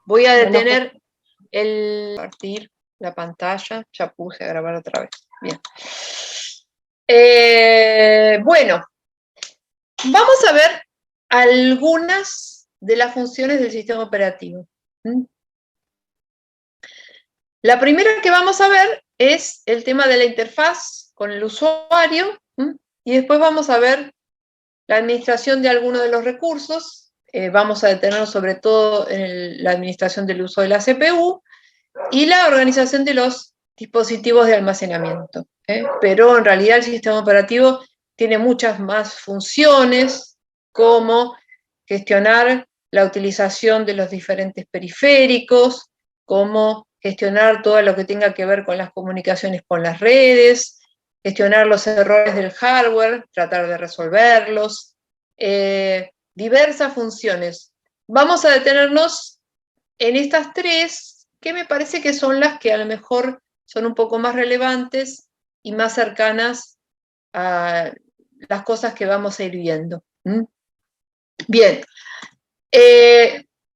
A: Voy a detener compartir la pantalla, ya puse a grabar otra vez. Bien. Bueno, vamos a ver algunas de las funciones del sistema operativo. La primera que vamos a ver es el tema de la interfaz con el usuario, y después vamos a ver la administración de algunos de los recursos. Vamos a detenernos sobre todo en la administración del uso de la CPU y la organización de los dispositivos de almacenamiento. Pero en realidad el sistema operativo tiene muchas más funciones, como gestionar la utilización de los diferentes periféricos, como gestionar todo lo que tenga que ver con las comunicaciones con las redes, gestionar los errores del hardware, tratar de resolverlos, diversas funciones. Vamos a detenernos en estas tres, que me parece que son las que a lo mejor son un poco más relevantes y más cercanas a las cosas que vamos a ir viendo. Bien,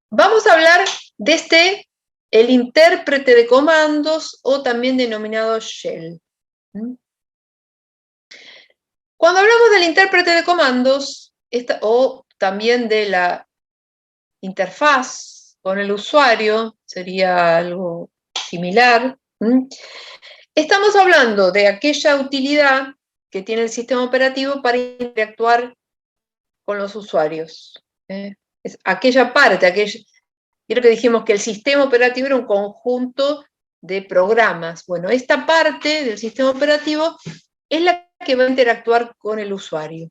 A: vamos a hablar de el intérprete de comandos, o también denominado shell. Cuando hablamos del intérprete de comandos, o también de la interfaz con el usuario, sería algo similar, estamos hablando de aquella utilidad que tiene el sistema operativo para interactuar con los usuarios. Es aquella parte, creo que dijimos que el sistema operativo era un conjunto de programas. Bueno, esta parte del sistema operativo es la que va a interactuar con el usuario.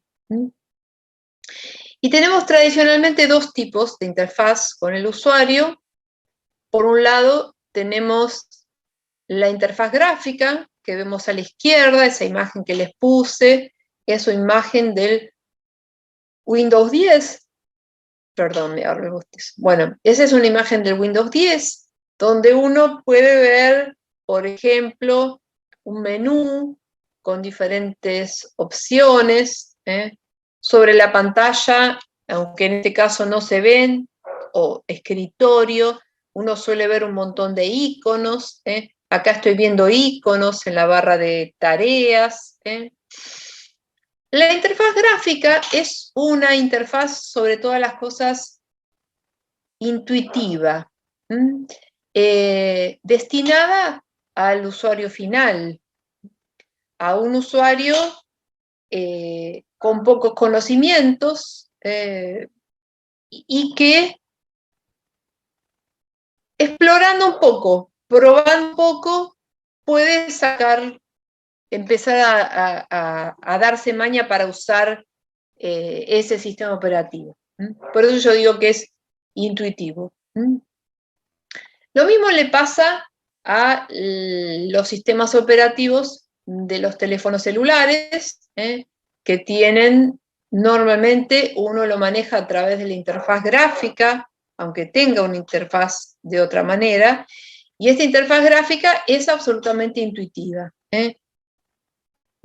A: Y tenemos tradicionalmente dos tipos de interfaz con el usuario. Por un lado, tenemos la interfaz gráfica, que vemos a la izquierda, esa imagen que les puse, es una imagen del Windows 10. Perdón, me agarro el bostezo. Bueno, esa es una imagen del Windows 10, donde uno puede ver, por ejemplo, un menú con diferentes opciones. Sobre la pantalla, aunque en este caso no se ven, o escritorio, uno suele ver un montón de iconos. Acá estoy viendo iconos en la barra de tareas. La interfaz gráfica es una interfaz, sobre todas las cosas, intuitiva, destinada al usuario final, a un usuario con pocos conocimientos y que, explorando un poco, probando un poco, puede empezar a darse maña para usar ese sistema operativo. Por eso yo digo que es intuitivo. Lo mismo le pasa a los sistemas operativos de los teléfonos celulares, que tienen, normalmente uno lo maneja a través de la interfaz gráfica, aunque tenga una interfaz de otra manera, y esta interfaz gráfica es absolutamente intuitiva.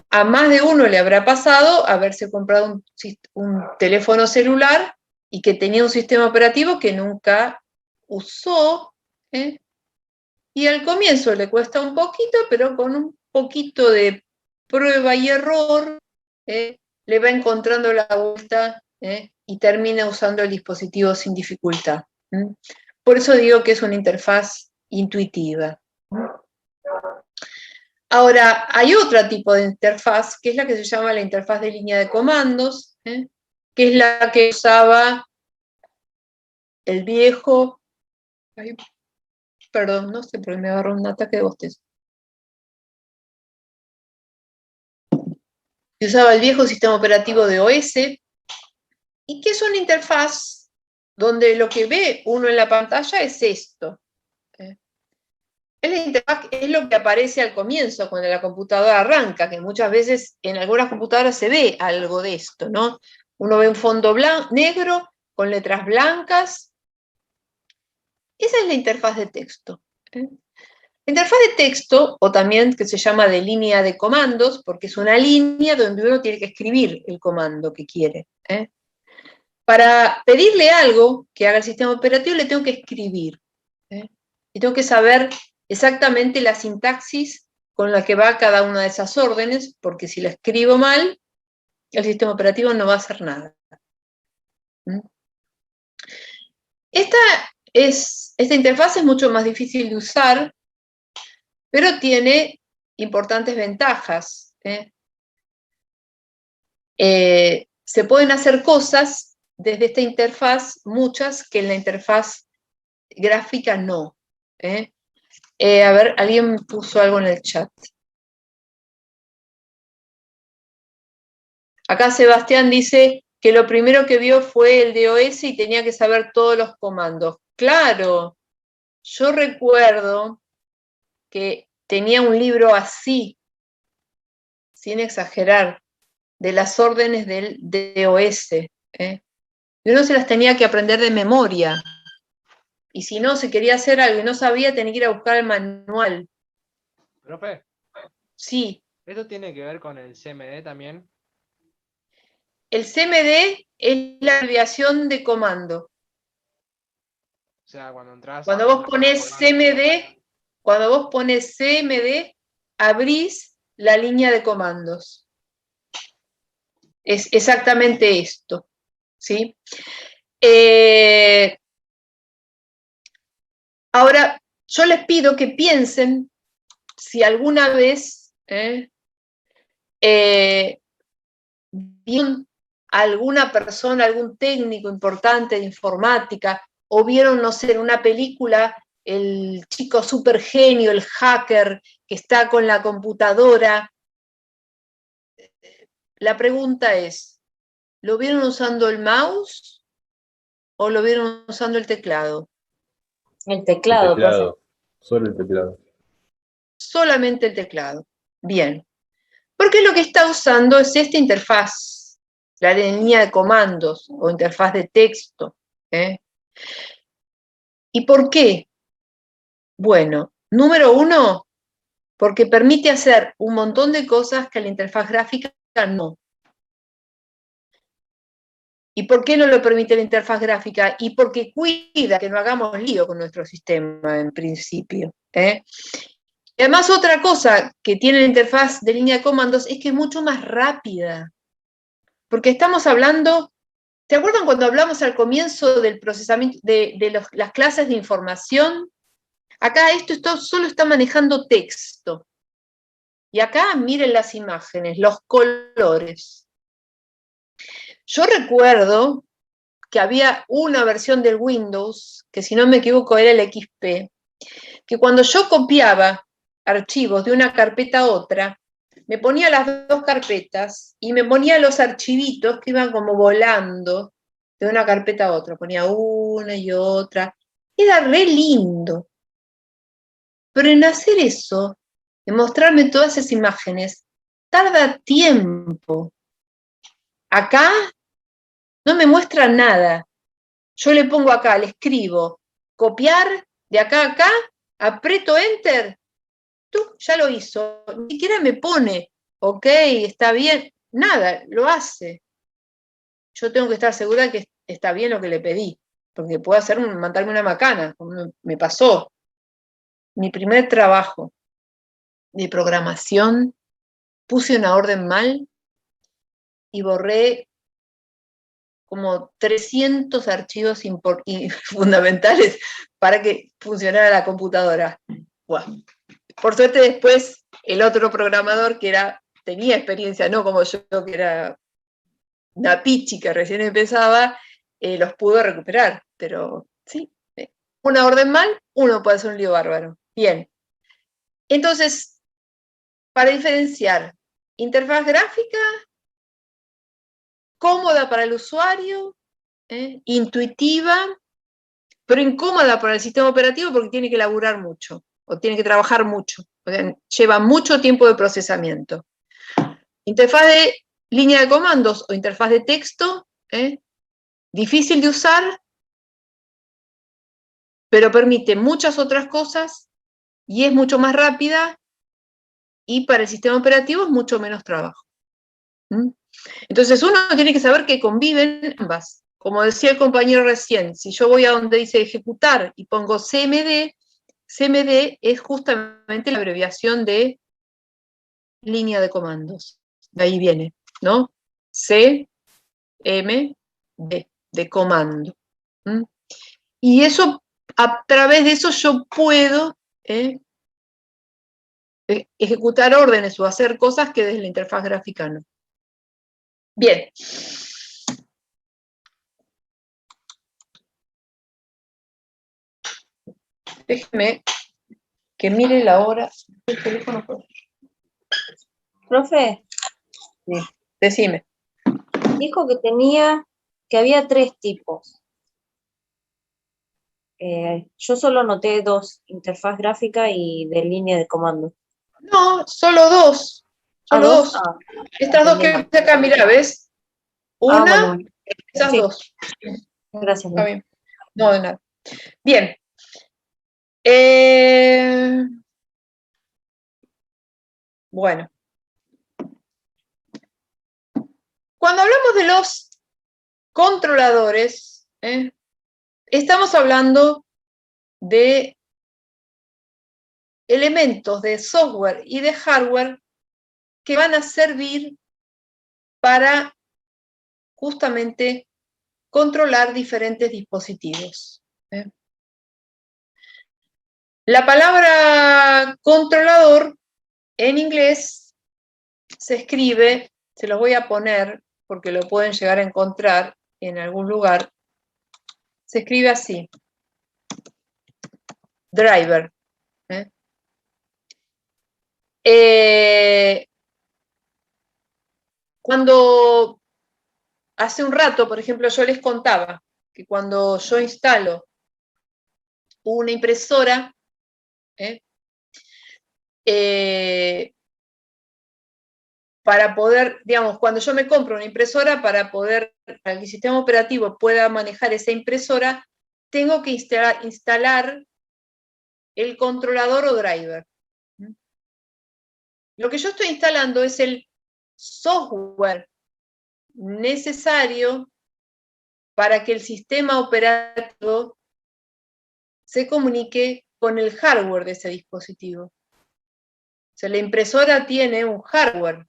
A: A más de uno le habrá pasado haberse comprado un teléfono celular y que tenía un sistema operativo que nunca usó, y al comienzo le cuesta un poquito, pero con un poquito de prueba y error le va encontrando la vuelta y termina usando el dispositivo sin dificultad. Por eso digo que es una interfaz intuitiva. Ahora, hay otro tipo de interfaz, que es la que se llama la interfaz de línea de comandos, que es la que usaba el viejo... Ay, perdón, no sé, porque me agarró un ataque de bostezo. Que usaba el viejo sistema operativo de OS, y que es una interfaz donde lo que ve uno en la pantalla es esto. Es la interfaz, es lo que aparece al comienzo cuando la computadora arranca, que muchas veces en algunas computadoras se ve algo de esto, ¿no? Uno ve un fondo negro con letras blancas. Esa es la interfaz de texto. La interfaz de texto, o también que se llama de línea de comandos, porque es una línea donde uno tiene que escribir el comando que quiere. Para pedirle algo que haga el sistema operativo le tengo que escribir. Y tengo que saber exactamente la sintaxis con la que va cada una de esas órdenes, porque si la escribo mal, el sistema operativo no va a hacer nada. Esta interfaz es mucho más difícil de usar, pero tiene importantes ventajas. Se pueden hacer cosas desde esta interfaz, muchas que en la interfaz gráfica no. A ver, alguien puso algo en el chat. Acá Sebastián dice que lo primero que vio fue el DOS y tenía que saber todos los comandos. Claro, yo recuerdo que tenía un libro así, sin exagerar, de las órdenes del DOS. Y uno se las tenía que aprender de memoria. Y si no, si quería hacer algo y no sabía, tenía que ir a buscar el manual.
G: Profe,
A: Sí.
G: ¿esto tiene que ver con el CMD también?
A: El CMD es la abreviación de comando.
G: O sea, cuando entras...
A: Cuando vos pones CMD, abrís la línea de comandos. Es exactamente esto, ¿sí? Ahora, yo les pido que piensen si alguna vez vieron alguna persona, algún técnico importante de informática, o vieron, no sé, en una película, el chico súper genio, el hacker que está con la computadora. La pregunta es, ¿lo vieron usando el mouse o lo vieron usando el teclado?
B: El teclado,
F: El teclado. Solo el teclado.
A: Solamente el teclado. Bien. Porque lo que está usando es esta interfaz, la línea de comandos o interfaz de texto. ¿Y por qué? Bueno, número uno, porque permite hacer un montón de cosas que la interfaz gráfica no. ¿Y por qué no lo permite la interfaz gráfica? Y porque cuida que no hagamos lío con nuestro sistema en principio. Y además otra cosa que tiene la interfaz de línea de comandos es que es mucho más rápida. Porque estamos hablando, ¿te acuerdan cuando hablamos al comienzo del procesamiento de las clases de información? Acá esto solo está manejando texto. Y acá miren las imágenes, los colores. Yo recuerdo que había una versión del Windows, que si no me equivoco era el XP, que cuando yo copiaba archivos de una carpeta a otra, me ponía las dos carpetas y me ponía los archivitos que iban como volando de una carpeta a otra. Ponía una y otra. Era re lindo. Pero en hacer eso, en mostrarme todas esas imágenes, tarda tiempo. Acá no me muestra nada. Yo le pongo acá, le escribo, copiar de acá a acá, aprieto Enter, ya lo hizo. Ni siquiera me pone, ok, está bien, nada, lo hace. Yo tengo que estar segura que está bien lo que le pedí, porque puedo mandarme una macana, como me pasó. Mi primer trabajo de programación, puse una orden mal y borré como 300 archivos fundamentales para que funcionara la computadora. Bueno, por suerte después el otro programador que tenía experiencia, no como yo, que era una pichi que recién empezaba, los pudo recuperar. Pero sí, una orden mal, uno puede hacer un lío bárbaro. Bien. Entonces, para diferenciar, interfaz gráfica, cómoda para el usuario, intuitiva, pero incómoda para el sistema operativo porque tiene que laburar mucho, o tiene que trabajar mucho, o sea, lleva mucho tiempo de procesamiento. Interfaz de línea de comandos o interfaz de texto, difícil de usar, pero permite muchas otras cosas y es mucho más rápida y para el sistema operativo es mucho menos trabajo. Entonces uno tiene que saber que conviven ambas. Como decía el compañero recién, si yo voy a donde dice ejecutar y pongo CMD, CMD es justamente la abreviación de línea de comandos. De ahí viene, ¿no? CMD, de comando. Y eso, a través de eso yo puedo ejecutar órdenes o hacer cosas que desde la interfaz gráfica no. Bien. Déjeme que mire la hora del teléfono.
B: Profe,
A: Sí, decime.
B: dijo que había 3 tipos. Yo solo noté 2, interfaz gráfica y de línea de comando.
A: No, solo 2. Solo 2.
B: Ah,
A: Estas 2 que
B: entendí
A: ves acá, mira, ¿ves? Una,
B: bueno.
A: esas
B: Sí.
A: 2.
B: Gracias.
A: Está bien. No, de nada. Bien. Bueno. Cuando hablamos de los controladores, estamos hablando de elementos de software y de hardware que van a servir para justamente controlar diferentes dispositivos. La palabra controlador en inglés se escribe, se los voy a poner porque lo pueden llegar a encontrar en algún lugar, se escribe así, driver. Cuando hace un rato, por ejemplo, yo les contaba que cuando yo instalo una impresora, para poder, digamos, cuando yo me compro una impresora, para que el sistema operativo pueda manejar esa impresora, tengo que instalar el controlador o driver. Lo que yo estoy instalando es el software necesario para que el sistema operativo se comunique con el hardware de ese dispositivo. O sea, la impresora tiene un hardware,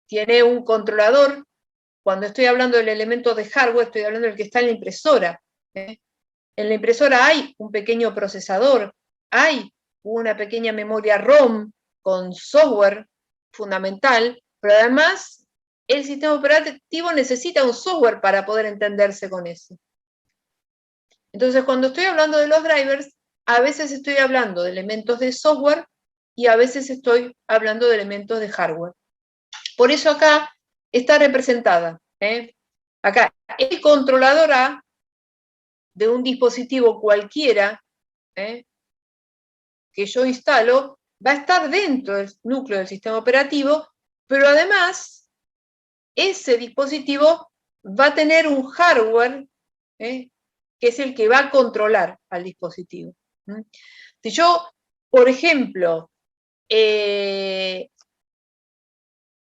A: tiene un controlador. Cuando estoy hablando del elemento de hardware, estoy hablando del que está en la impresora. En la impresora hay un pequeño procesador, hay una pequeña memoria ROM con software fundamental, pero además el sistema operativo necesita un software para poder entenderse con eso. Entonces, cuando estoy hablando de los drivers, a veces estoy hablando de elementos de software y a veces estoy hablando de elementos de hardware. Por eso acá está representada. Acá, el controlador A de un dispositivo cualquiera que yo instalo va a estar dentro del núcleo del sistema operativo, pero además ese dispositivo va a tener un hardware que es el que va a controlar al dispositivo. Si yo, por ejemplo,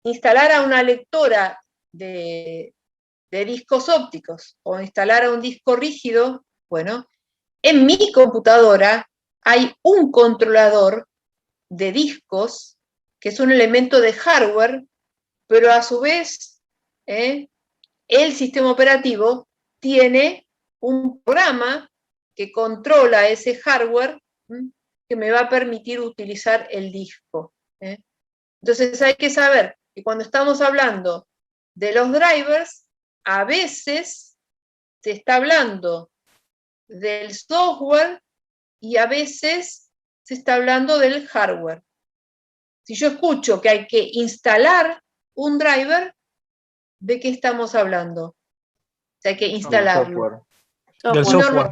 A: instalara una lectora de discos ópticos o instalara un disco rígido, bueno, en mi computadora hay un controlador de discos que es un elemento de hardware, pero a su vez el sistema operativo tiene un programa que controla ese hardware que me va a permitir utilizar el disco. Entonces hay que saber que cuando estamos hablando de los drivers, a veces se está hablando del software y a veces se está hablando del hardware. Si yo escucho que hay que instalar un driver, ¿de qué estamos hablando? O sea, hay que instalarlo.
C: Del software.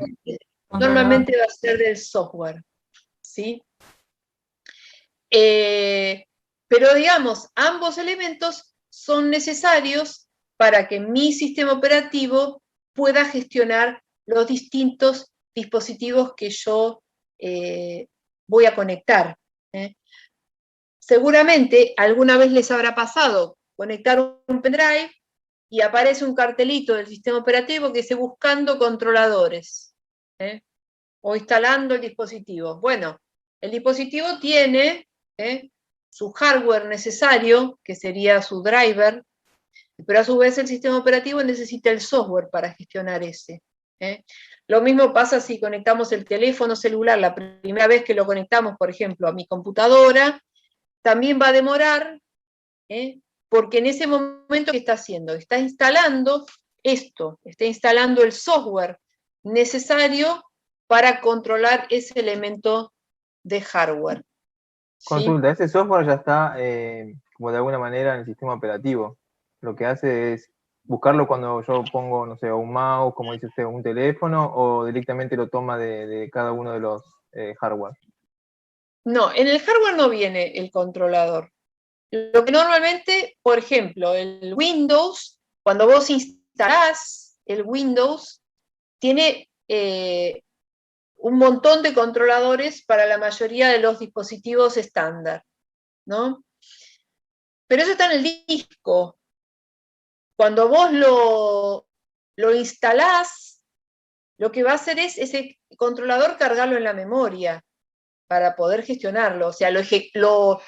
A: Normalmente va a ser del software, ¿sí? Pero digamos, ambos elementos son necesarios para que mi sistema operativo pueda gestionar los distintos dispositivos que yo voy a conectar. Seguramente alguna vez les habrá pasado conectar un pendrive y aparece un cartelito del sistema operativo que dice buscando controladores o instalando el dispositivo. Bueno, el dispositivo tiene su hardware necesario, que sería su driver, pero a su vez el sistema operativo necesita el software para gestionar ese. Lo mismo pasa si conectamos el teléfono celular, la primera vez que lo conectamos, por ejemplo, a mi computadora, también va a demorar, porque en ese momento, ¿qué está haciendo? Está instalando esto, está instalando el software necesario para controlar ese elemento de hardware. ¿Sí?
C: Consulta, ese software ya está como de alguna manera en el sistema operativo. Lo que hace es buscarlo cuando yo pongo, no sé, un mouse, como dice usted, un teléfono, o directamente lo toma de cada uno de los hardware.
A: No, en el hardware no viene el controlador. Lo que normalmente, por ejemplo, el Windows, cuando vos instalás el Windows, tiene un montón de controladores para la mayoría de los dispositivos estándar, ¿no? Pero eso está en el disco. Cuando vos lo instalás, lo que va a hacer es ese controlador cargarlo en la memoria para poder gestionarlo. O sea, lo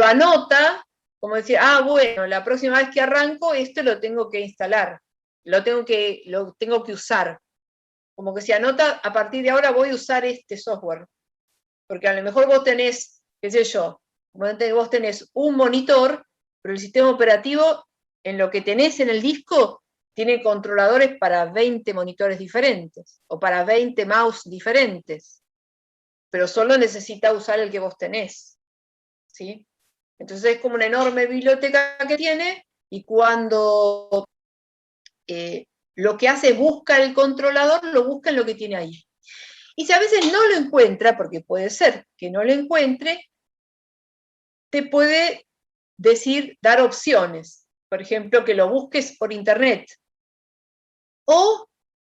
A: anota, como decir, bueno, la próxima vez que arranco, esto lo tengo que instalar, lo tengo que usar. Como que se anota, a partir de ahora voy a usar este software. Porque a lo mejor vos tenés, qué sé yo, vos tenés un monitor, pero el sistema operativo, en lo que tenés en el disco, tiene controladores para 20 monitores diferentes, o para 20 mouse diferentes. Pero solo necesita usar el que vos tenés, ¿sí? Entonces es como una enorme biblioteca que tiene, y cuando lo que hace es busca el controlador, lo busca en lo que tiene ahí. Y si a veces no lo encuentra, porque puede ser que no lo encuentre, te puede decir, dar opciones. Por ejemplo, que lo busques por internet. O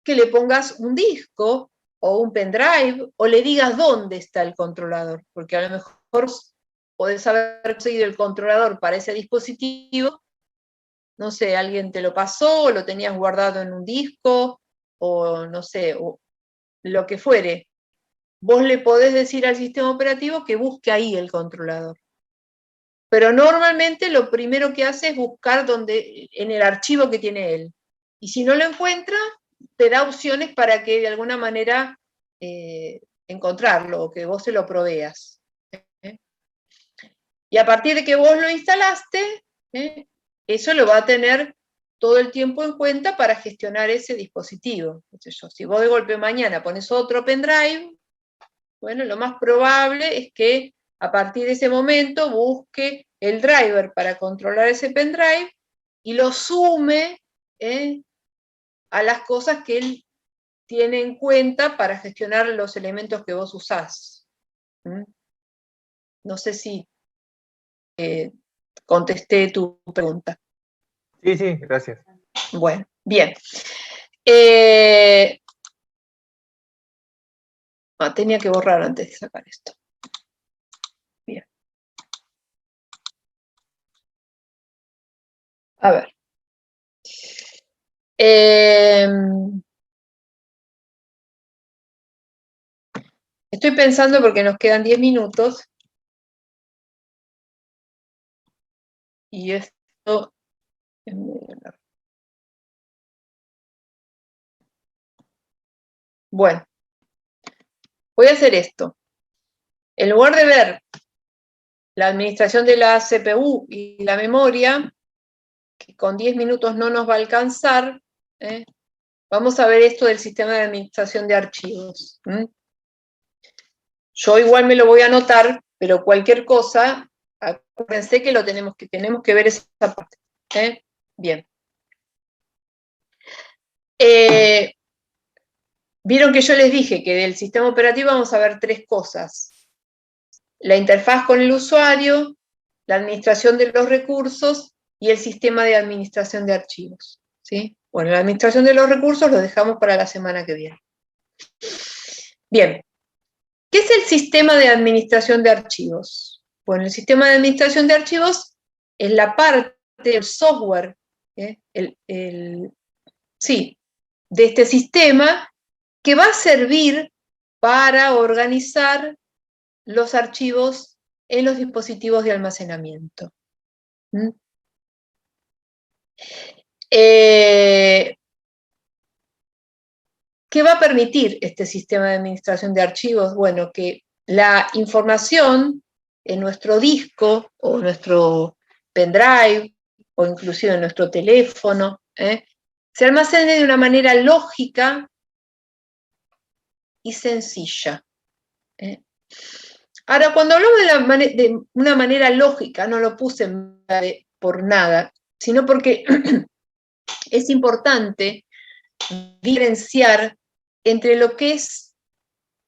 A: que le pongas un disco o un pendrive, o le digas dónde está el controlador, porque a lo mejor podés haber conseguido el controlador para ese dispositivo, no sé, alguien te lo pasó, o lo tenías guardado en un disco, o no sé, o lo que fuere. Vos le podés decir al sistema operativo que busque ahí el controlador. Pero normalmente lo primero que hace es buscar en el archivo que tiene él. Y si no lo encuentra, te da opciones para que de alguna manera encontrarlo, o que vos se lo proveas. Y a partir de que vos lo instalaste, eso lo va a tener todo el tiempo en cuenta para gestionar ese dispositivo. Si vos de golpe mañana pones otro pendrive, bueno, lo más probable es que a partir de ese momento busque el driver para controlar ese pendrive y lo sume a las cosas que él tiene en cuenta para gestionar los elementos que vos usás. No sé si contesté tu pregunta.
C: Sí, sí, gracias.
A: Bueno, bien. Tenía que borrar antes de sacar esto. Bien. A ver. Estoy pensando porque nos quedan 10 minutos. Y esto es muy largo. Bueno, voy a hacer esto. En lugar de ver la administración de la CPU y la memoria, que con 10 minutos no nos va a alcanzar, vamos a ver esto del sistema de administración de archivos. Yo igual me lo voy a anotar, pero cualquier cosa, acuérdense que tenemos que ver esa parte. Bien. Vieron que yo les dije que del sistema operativo vamos a ver 3 cosas. La interfaz con el usuario, la administración de los recursos y el sistema de administración de archivos. ¿Sí? Bueno, la administración de los recursos lo dejamos para la semana que viene. Bien. ¿Qué es el sistema de administración de archivos? Bueno, el sistema de administración de archivos es la parte del software, de este sistema que va a servir para organizar los archivos en los dispositivos de almacenamiento. ¿Qué va a permitir este sistema de administración de archivos? Bueno, que la información en nuestro disco o nuestro pendrive o inclusive en nuestro teléfono se almacene de una manera lógica y sencilla. Ahora, cuando hablamos de una manera lógica, no lo puse por nada, sino porque es importante diferenciar entre lo que es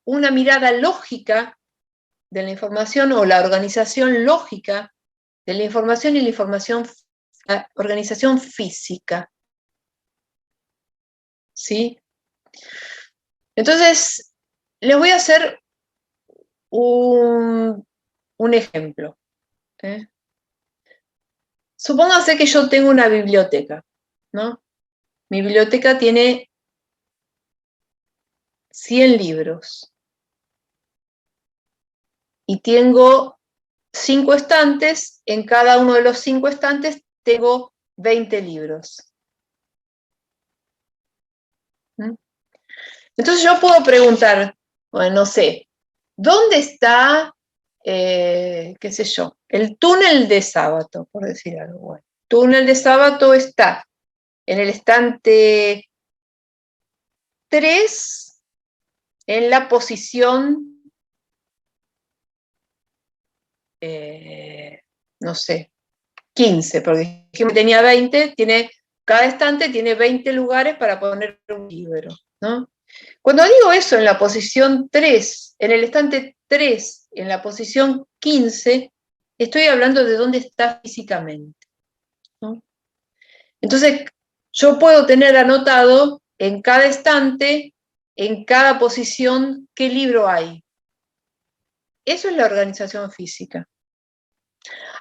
A: una mirada lógica de la información o la organización lógica de la información y la organización física. ¿Sí? Entonces, les voy a hacer un ejemplo. Supóngase que yo tengo una biblioteca, ¿no? Mi biblioteca tiene 100 libros. Y tengo 5 estantes, en cada uno de los 5 estantes tengo 20 libros. Entonces yo puedo preguntar, bueno, no sé, ¿dónde está, qué sé yo, el túnel de Sábato, por decir algo? Bueno, el túnel de Sábato está en el estante 3, en la posición, no sé, 15, porque tenía 20, cada estante tiene 20 lugares para poner un libro, ¿no? Cuando digo eso en la posición 3, en el estante 3, en la posición 15, estoy hablando de dónde está físicamente, ¿no? Entonces, yo puedo tener anotado en cada estante, en cada posición, qué libro hay. Eso es la organización física.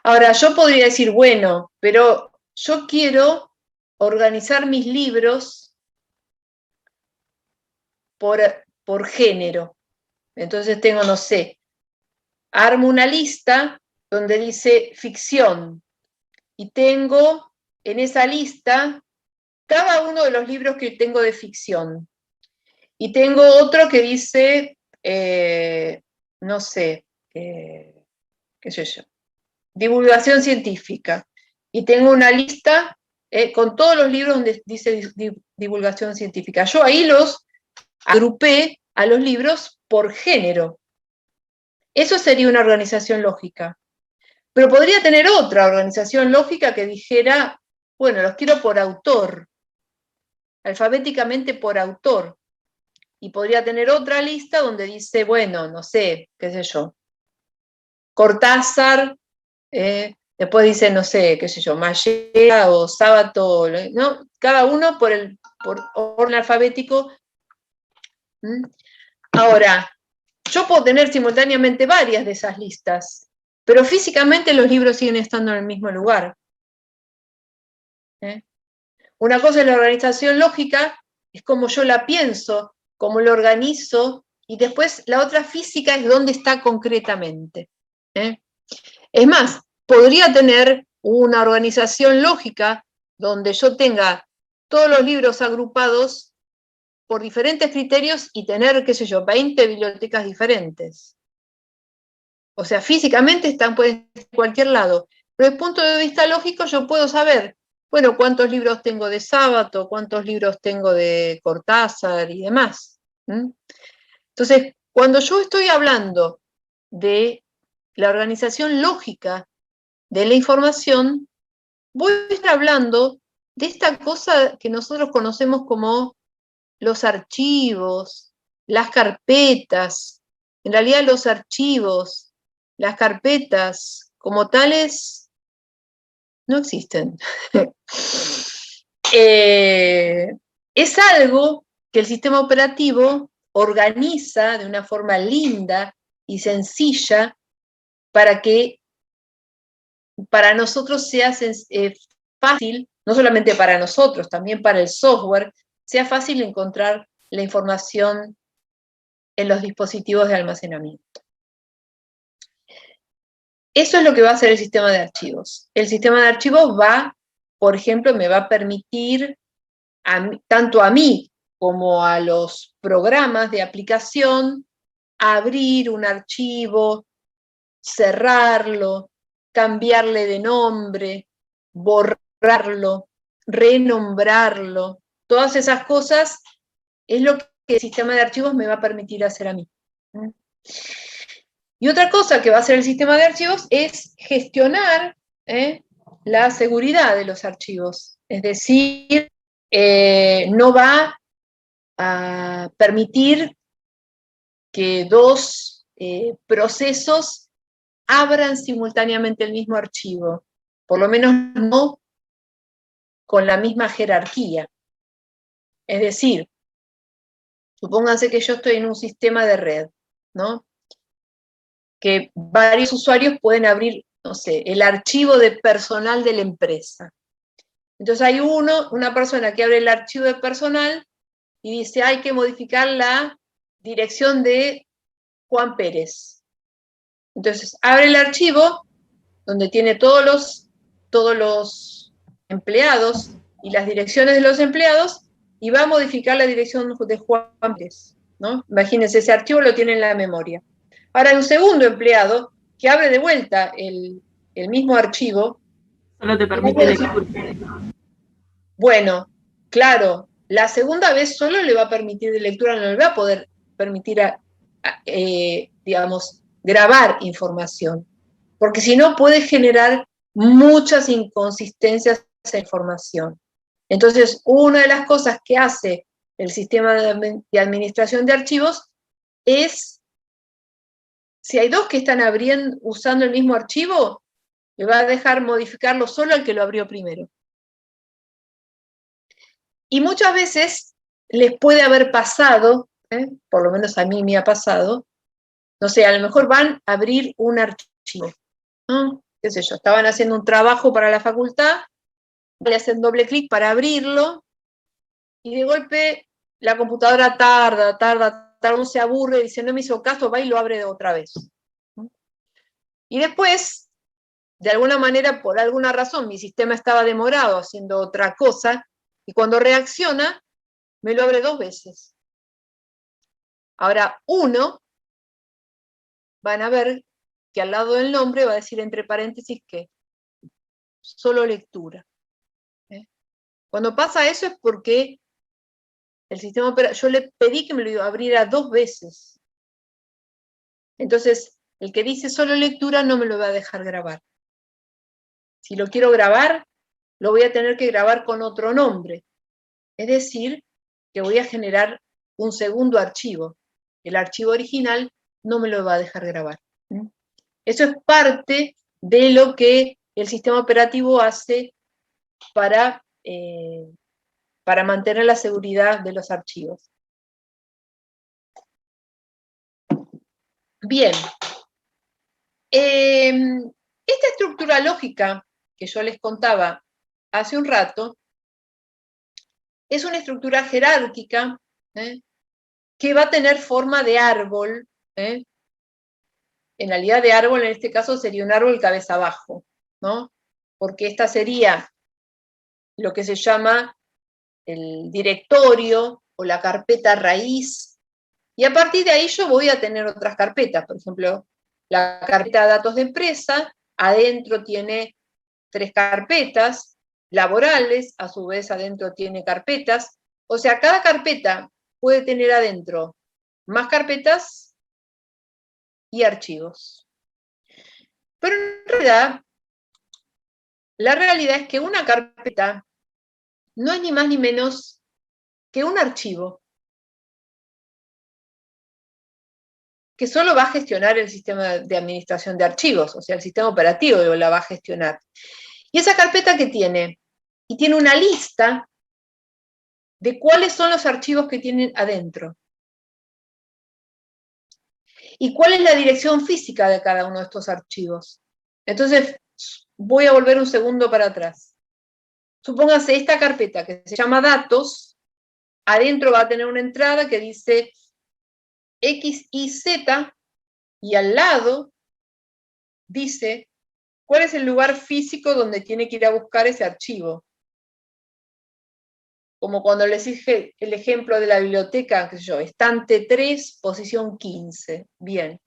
A: Ahora, yo podría decir, bueno, pero yo quiero organizar mis libros por género. Entonces tengo, no sé, armo una lista donde dice ficción y tengo en esa lista cada uno de los libros que tengo de ficción. Y tengo otro que dice, no sé, qué sé yo, divulgación científica. Y tengo una lista con todos los libros donde dice divulgación científica. Yo ahí los agrupé a los libros por género. Eso sería una organización lógica. Pero podría tener otra organización lógica que dijera, bueno, los quiero por autor, alfabéticamente por autor. Y podría tener otra lista donde dice, bueno, no sé, qué sé yo, Cortázar, después dice, no sé, qué sé yo, Mallea o Sábato, ¿no? Cada uno por orden alfabético. Ahora, yo puedo tener simultáneamente varias de esas listas, pero físicamente los libros siguen estando en el mismo lugar. Una cosa es la organización lógica, es como yo la pienso, cómo lo organizo, y después la otra física es dónde está concretamente. Es más, podría tener una organización lógica donde yo tenga todos los libros agrupados por diferentes criterios y tener, qué sé yo, 20 bibliotecas diferentes. O sea, físicamente pueden estar en cualquier lado. Pero desde el punto de vista lógico yo puedo saber, bueno, cuántos libros tengo de Sábato, cuántos libros tengo de Cortázar y demás. Entonces, cuando yo estoy hablando de la organización lógica de la información, voy a estar hablando de esta cosa que nosotros conocemos como los archivos, las carpetas. En realidad los archivos, las carpetas como tales, no existen. Es algo que el sistema operativo organiza de una forma linda y sencilla para que para nosotros sea fácil, no solamente para nosotros, también para el software, sea fácil encontrar la información en los dispositivos de almacenamiento. Eso es lo que va a hacer el sistema de archivos. El sistema de archivos por ejemplo, me va a permitir, tanto a mí como a los programas de aplicación, abrir un archivo, cerrarlo, cambiarle de nombre, borrarlo, renombrarlo. Todas esas cosas es lo que el sistema de archivos me va a permitir hacer a mí. Y otra cosa que va a hacer el sistema de archivos es gestionar la seguridad de los archivos. Es decir, no va a permitir que dos procesos abran simultáneamente el mismo archivo, por lo menos no con la misma jerarquía. Es decir, supónganse que yo estoy en un sistema de red, ¿no? Que varios usuarios pueden abrir, no sé, el archivo de personal de la empresa. Entonces hay una persona que abre el archivo de personal y dice, hay que modificar la dirección de Juan Pérez. Entonces abre el archivo donde tiene todos los empleados y las direcciones de los empleados y va a modificar la dirección de Juan Pérez, ¿no? Imagínense, ese archivo lo tiene en la memoria. Ahora hay un segundo empleado que abre de vuelta el mismo archivo.
D: Solo te permite lectura.
A: Bueno, claro, la segunda vez solo le va a permitir de lectura, no le va a poder permitir, digamos, grabar información, porque si no puede generar muchas inconsistencias en información. Entonces, una de las cosas que hace el sistema de administración de archivos es, si hay dos que están usando el mismo archivo, le va a dejar modificarlo solo al que lo abrió primero. Y muchas veces les puede haber pasado, por lo menos a mí me ha pasado, no sé, a lo mejor van a abrir un archivo, ¿no? Qué sé yo, estaban haciendo un trabajo para la facultad, le hacen doble clic para abrirlo, y de golpe la computadora tarda, uno se aburre, dice, no me hizo caso, va y lo abre otra vez. Y después, de alguna manera, por alguna razón, mi sistema estaba demorado haciendo otra cosa, y cuando reacciona, me lo abre 2 veces. Ahora, van a ver que al lado del nombre va a decir entre paréntesis que solo lectura. Cuando pasa eso es porque el sistema operativo, yo le pedí que me lo abriera 2 veces. Entonces, el que dice solo lectura no me lo va a dejar grabar. Si lo quiero grabar, lo voy a tener que grabar con otro nombre. Es decir, que voy a generar un segundo archivo. El archivo original no me lo va a dejar grabar. Eso es parte de lo que el sistema operativo hace para mantener la seguridad de los archivos. Bien. Esta estructura lógica que yo les contaba hace un rato es una estructura jerárquica que va a tener forma de árbol. En realidad de árbol en este caso sería un árbol cabeza abajo, ¿no? Porque esta sería lo que se llama el directorio o la carpeta raíz, y a partir de ahí yo voy a tener otras carpetas, por ejemplo, la carpeta de datos de empresa, adentro tiene 3 carpetas, laborales, a su vez adentro tiene carpetas, o sea, cada carpeta puede tener adentro más carpetas y archivos. Pero en realidad, la realidad es que una carpeta no es ni más ni menos que un archivo que solo va a gestionar el sistema de administración de archivos, o sea, el sistema operativo la va a gestionar. Y esa carpeta que tiene, y tiene una lista de cuáles son los archivos que tienen adentro. Y cuál es la dirección física de cada uno de estos archivos. Entonces, voy a volver un segundo para atrás. Supóngase esta carpeta que se llama datos, adentro va a tener una entrada que dice X, Y, Z, y al lado dice cuál es el lugar físico donde tiene que ir a buscar ese archivo. Como cuando les dije el ejemplo de la biblioteca, qué sé yo, estante 3, posición 15. Bien.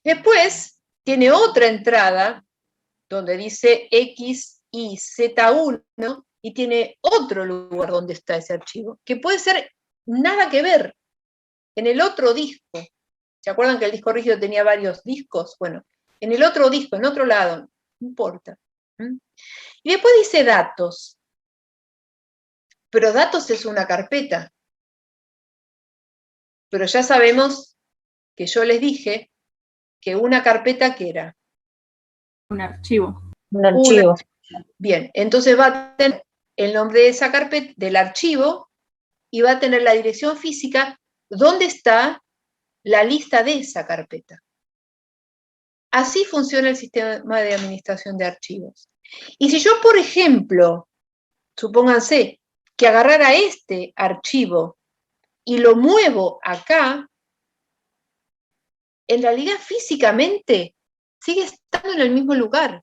A: Después tiene otra entrada donde dice X, Y, Z1 y tiene otro lugar donde está ese archivo, que puede ser nada que ver, en el otro disco. ¿Se acuerdan que el disco rígido tenía varios discos? Bueno, en el otro disco, en otro lado, no importa. Y después dice datos. Pero datos es una carpeta. Pero ya sabemos que yo les dije que una carpeta, ¿qué era?
D: Un archivo.
B: Un archivo.
A: Bien, entonces va a tener el nombre de esa carpeta, del archivo, y va a tener la dirección física donde está la lista de esa carpeta. Así funciona el sistema de administración de archivos. Y si yo, por ejemplo, supónganse que agarrara este archivo y lo muevo acá, en realidad físicamente sigue estando en el mismo lugar.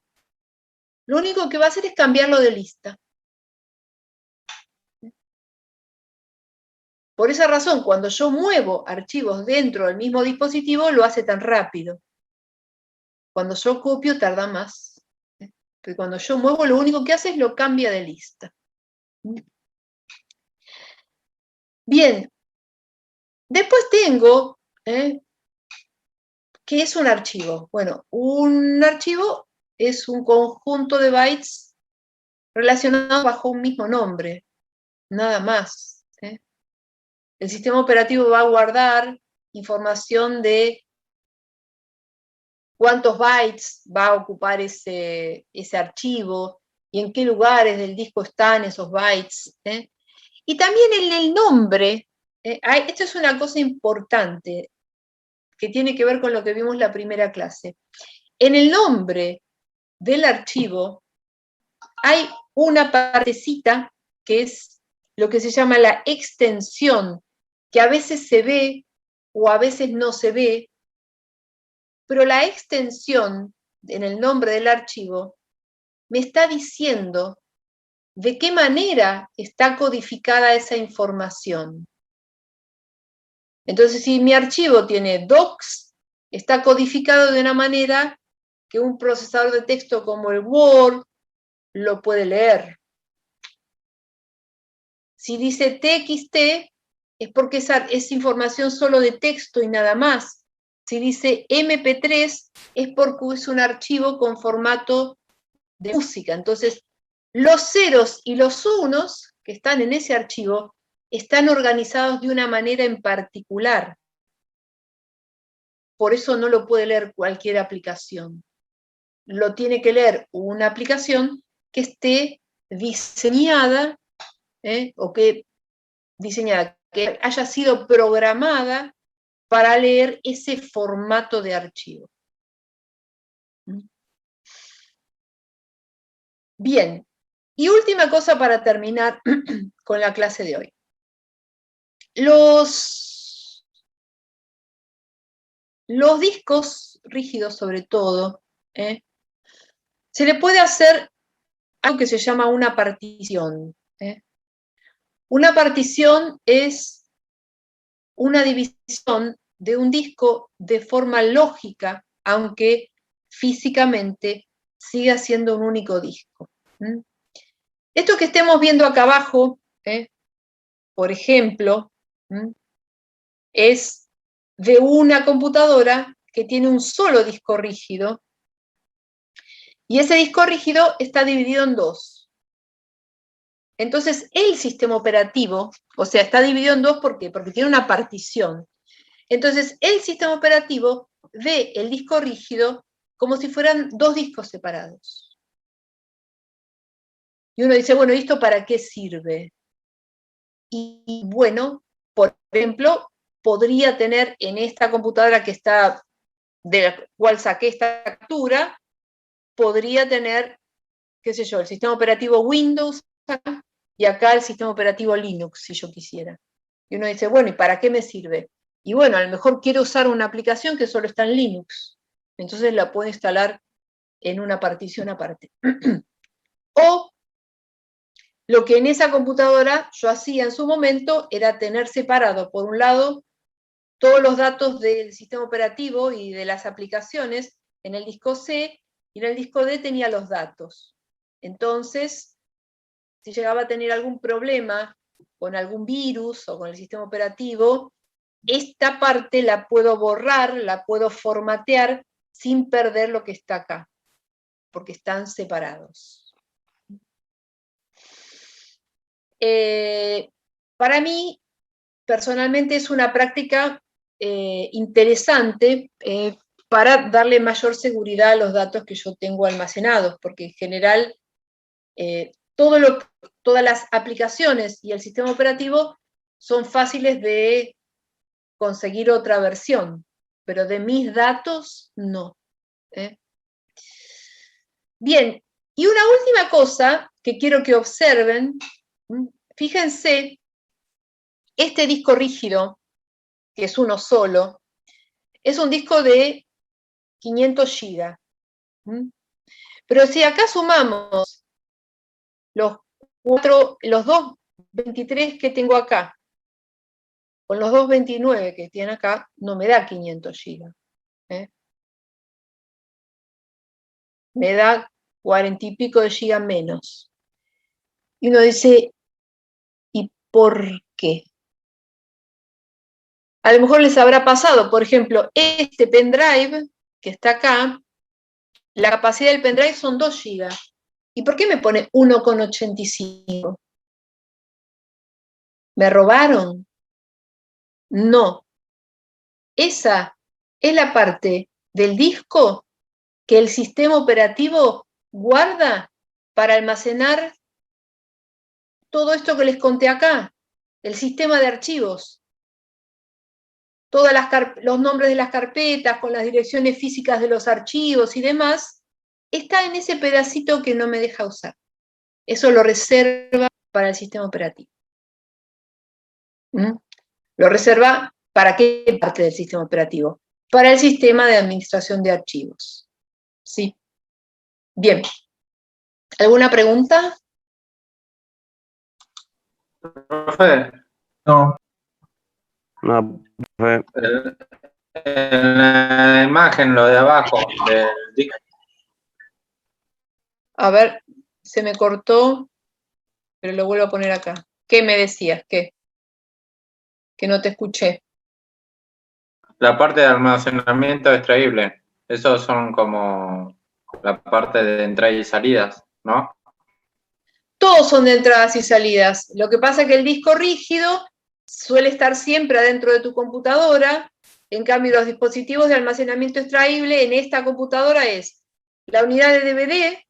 A: Lo único que va a hacer es cambiarlo de lista. Por esa razón, cuando yo muevo archivos dentro del mismo dispositivo, lo hace tan rápido. Cuando yo copio, tarda más. Porque cuando yo muevo, lo único que hace es lo cambia de lista. Bien. Después tengo, ¿qué es un archivo? Bueno, un archivo es un conjunto de bytes relacionados bajo un mismo nombre. Nada más. El sistema operativo va a guardar información de cuántos bytes va a ocupar ese archivo y en qué lugares del disco están esos bytes. Y también en el nombre, esto es una cosa importante que tiene que ver con lo que vimos la primera clase. En el nombre del archivo hay una partecita que es lo que se llama la extensión, que a veces se ve o a veces no se ve, pero la extensión en el nombre del archivo me está diciendo de qué manera está codificada esa información. Entonces, si mi archivo tiene docs, está codificado de una manera que un procesador de texto como el Word lo puede leer. Si dice TXT, es porque es información solo de texto y nada más. Si dice MP3, es porque es un archivo con formato de música. Entonces, los ceros y los unos que están en ese archivo están organizados de una manera en particular. Por eso no lo puede leer cualquier aplicación. Lo tiene que leer una aplicación que esté diseñada, que haya sido programada para leer ese formato de archivo. Bien, y última cosa para terminar con la clase de hoy. Los discos rígidos, sobre todo, se le puede hacer algo que se llama una partición. Una partición es una división de un disco de forma lógica, aunque físicamente siga siendo un único disco. Esto que estemos viendo acá abajo, por ejemplo, es de una computadora que tiene un solo disco rígido, y ese disco rígido está dividido en dos. Entonces, el sistema operativo, o sea, está dividido en dos, ¿por qué? Porque tiene una partición. Entonces, el sistema operativo ve el disco rígido como si fueran dos discos separados. Y uno dice, bueno, ¿y esto para qué sirve? Y bueno, por ejemplo, podría tener en esta computadora que está, de la cual saqué esta captura, podría tener, qué sé yo, el sistema operativo Windows y acá el sistema operativo Linux, si yo quisiera. Y uno dice, bueno, ¿y para qué me sirve? Y bueno, a lo mejor quiero usar una aplicación que solo está en Linux. Entonces la puedo instalar en una partición aparte. O lo que en esa computadora yo hacía en su momento era tener separado, por un lado, todos los datos del sistema operativo y de las aplicaciones en el disco C, y en el disco D tenía los datos. Entonces, si llegaba a tener algún problema con algún virus o con el sistema operativo, esta parte la puedo borrar, la puedo formatear sin perder lo que está acá, porque están separados. Para mí, personalmente, es una práctica interesante para darle mayor seguridad a los datos que yo tengo almacenados, porque en general todas las aplicaciones y el sistema operativo son fáciles de conseguir otra versión, pero de mis datos no. Bien, y una última cosa que quiero que observen, fíjense, este disco rígido, que es uno solo, es un disco de 500 GB. Pero si acá sumamos los 223 que tengo acá, con los 229 que tiene acá, no me da 500 GB. Me da 40 y pico de gigas menos. Y uno dice, ¿y por qué? A lo mejor les habrá pasado, por ejemplo, este pendrive que está acá, la capacidad del pendrive son 2 GB. ¿Y por qué me pone 1,85? ¿Me robaron? No. Esa es la parte del disco que el sistema operativo guarda para almacenar todo esto que les conté acá, el sistema de archivos. Todos los nombres de las carpetas, con las direcciones físicas de los archivos y demás, está en ese pedacito que no me deja usar. Eso lo reserva para el sistema operativo. ¿Lo reserva para qué parte del sistema operativo? Para el sistema de administración de archivos. ¿Sí? Bien. ¿Alguna pregunta?
H: Profe.
C: No.
I: No, profe.
H: En la imagen, lo de abajo del disco.
A: A ver, se me cortó, pero lo vuelvo a poner acá. ¿Qué me decías? ¿Qué? Que no te escuché.
H: La parte de almacenamiento extraíble. Esos son como la parte de entradas y salidas, ¿no?
A: Todos son de entradas y salidas. Lo que pasa es que el disco rígido suele estar siempre adentro de tu computadora. En cambio, los dispositivos de almacenamiento extraíble en esta computadora es la unidad de DVD,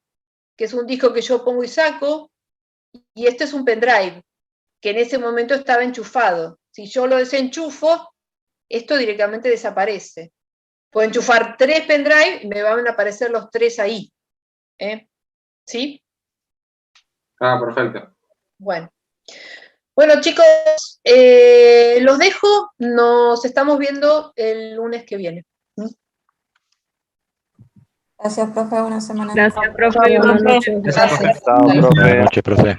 A: que es un disco que yo pongo y saco, y este es un pendrive, que en ese momento estaba enchufado. Si yo lo desenchufo, esto directamente desaparece. Puedo enchufar 3 pendrive y me van a aparecer los 3 ahí. ¿Sí?
H: Ah, perfecto.
A: Bueno, chicos, los dejo. Nos estamos viendo el lunes que viene.
J: Gracias, profe. Buena semana.
D: Gracias, profe.
B: Buenas
D: Buenas noches.
B: noches.
C: Gracias, profe.
A: Gracias.
I: Chao, profe.
E: Buenas noches, profe.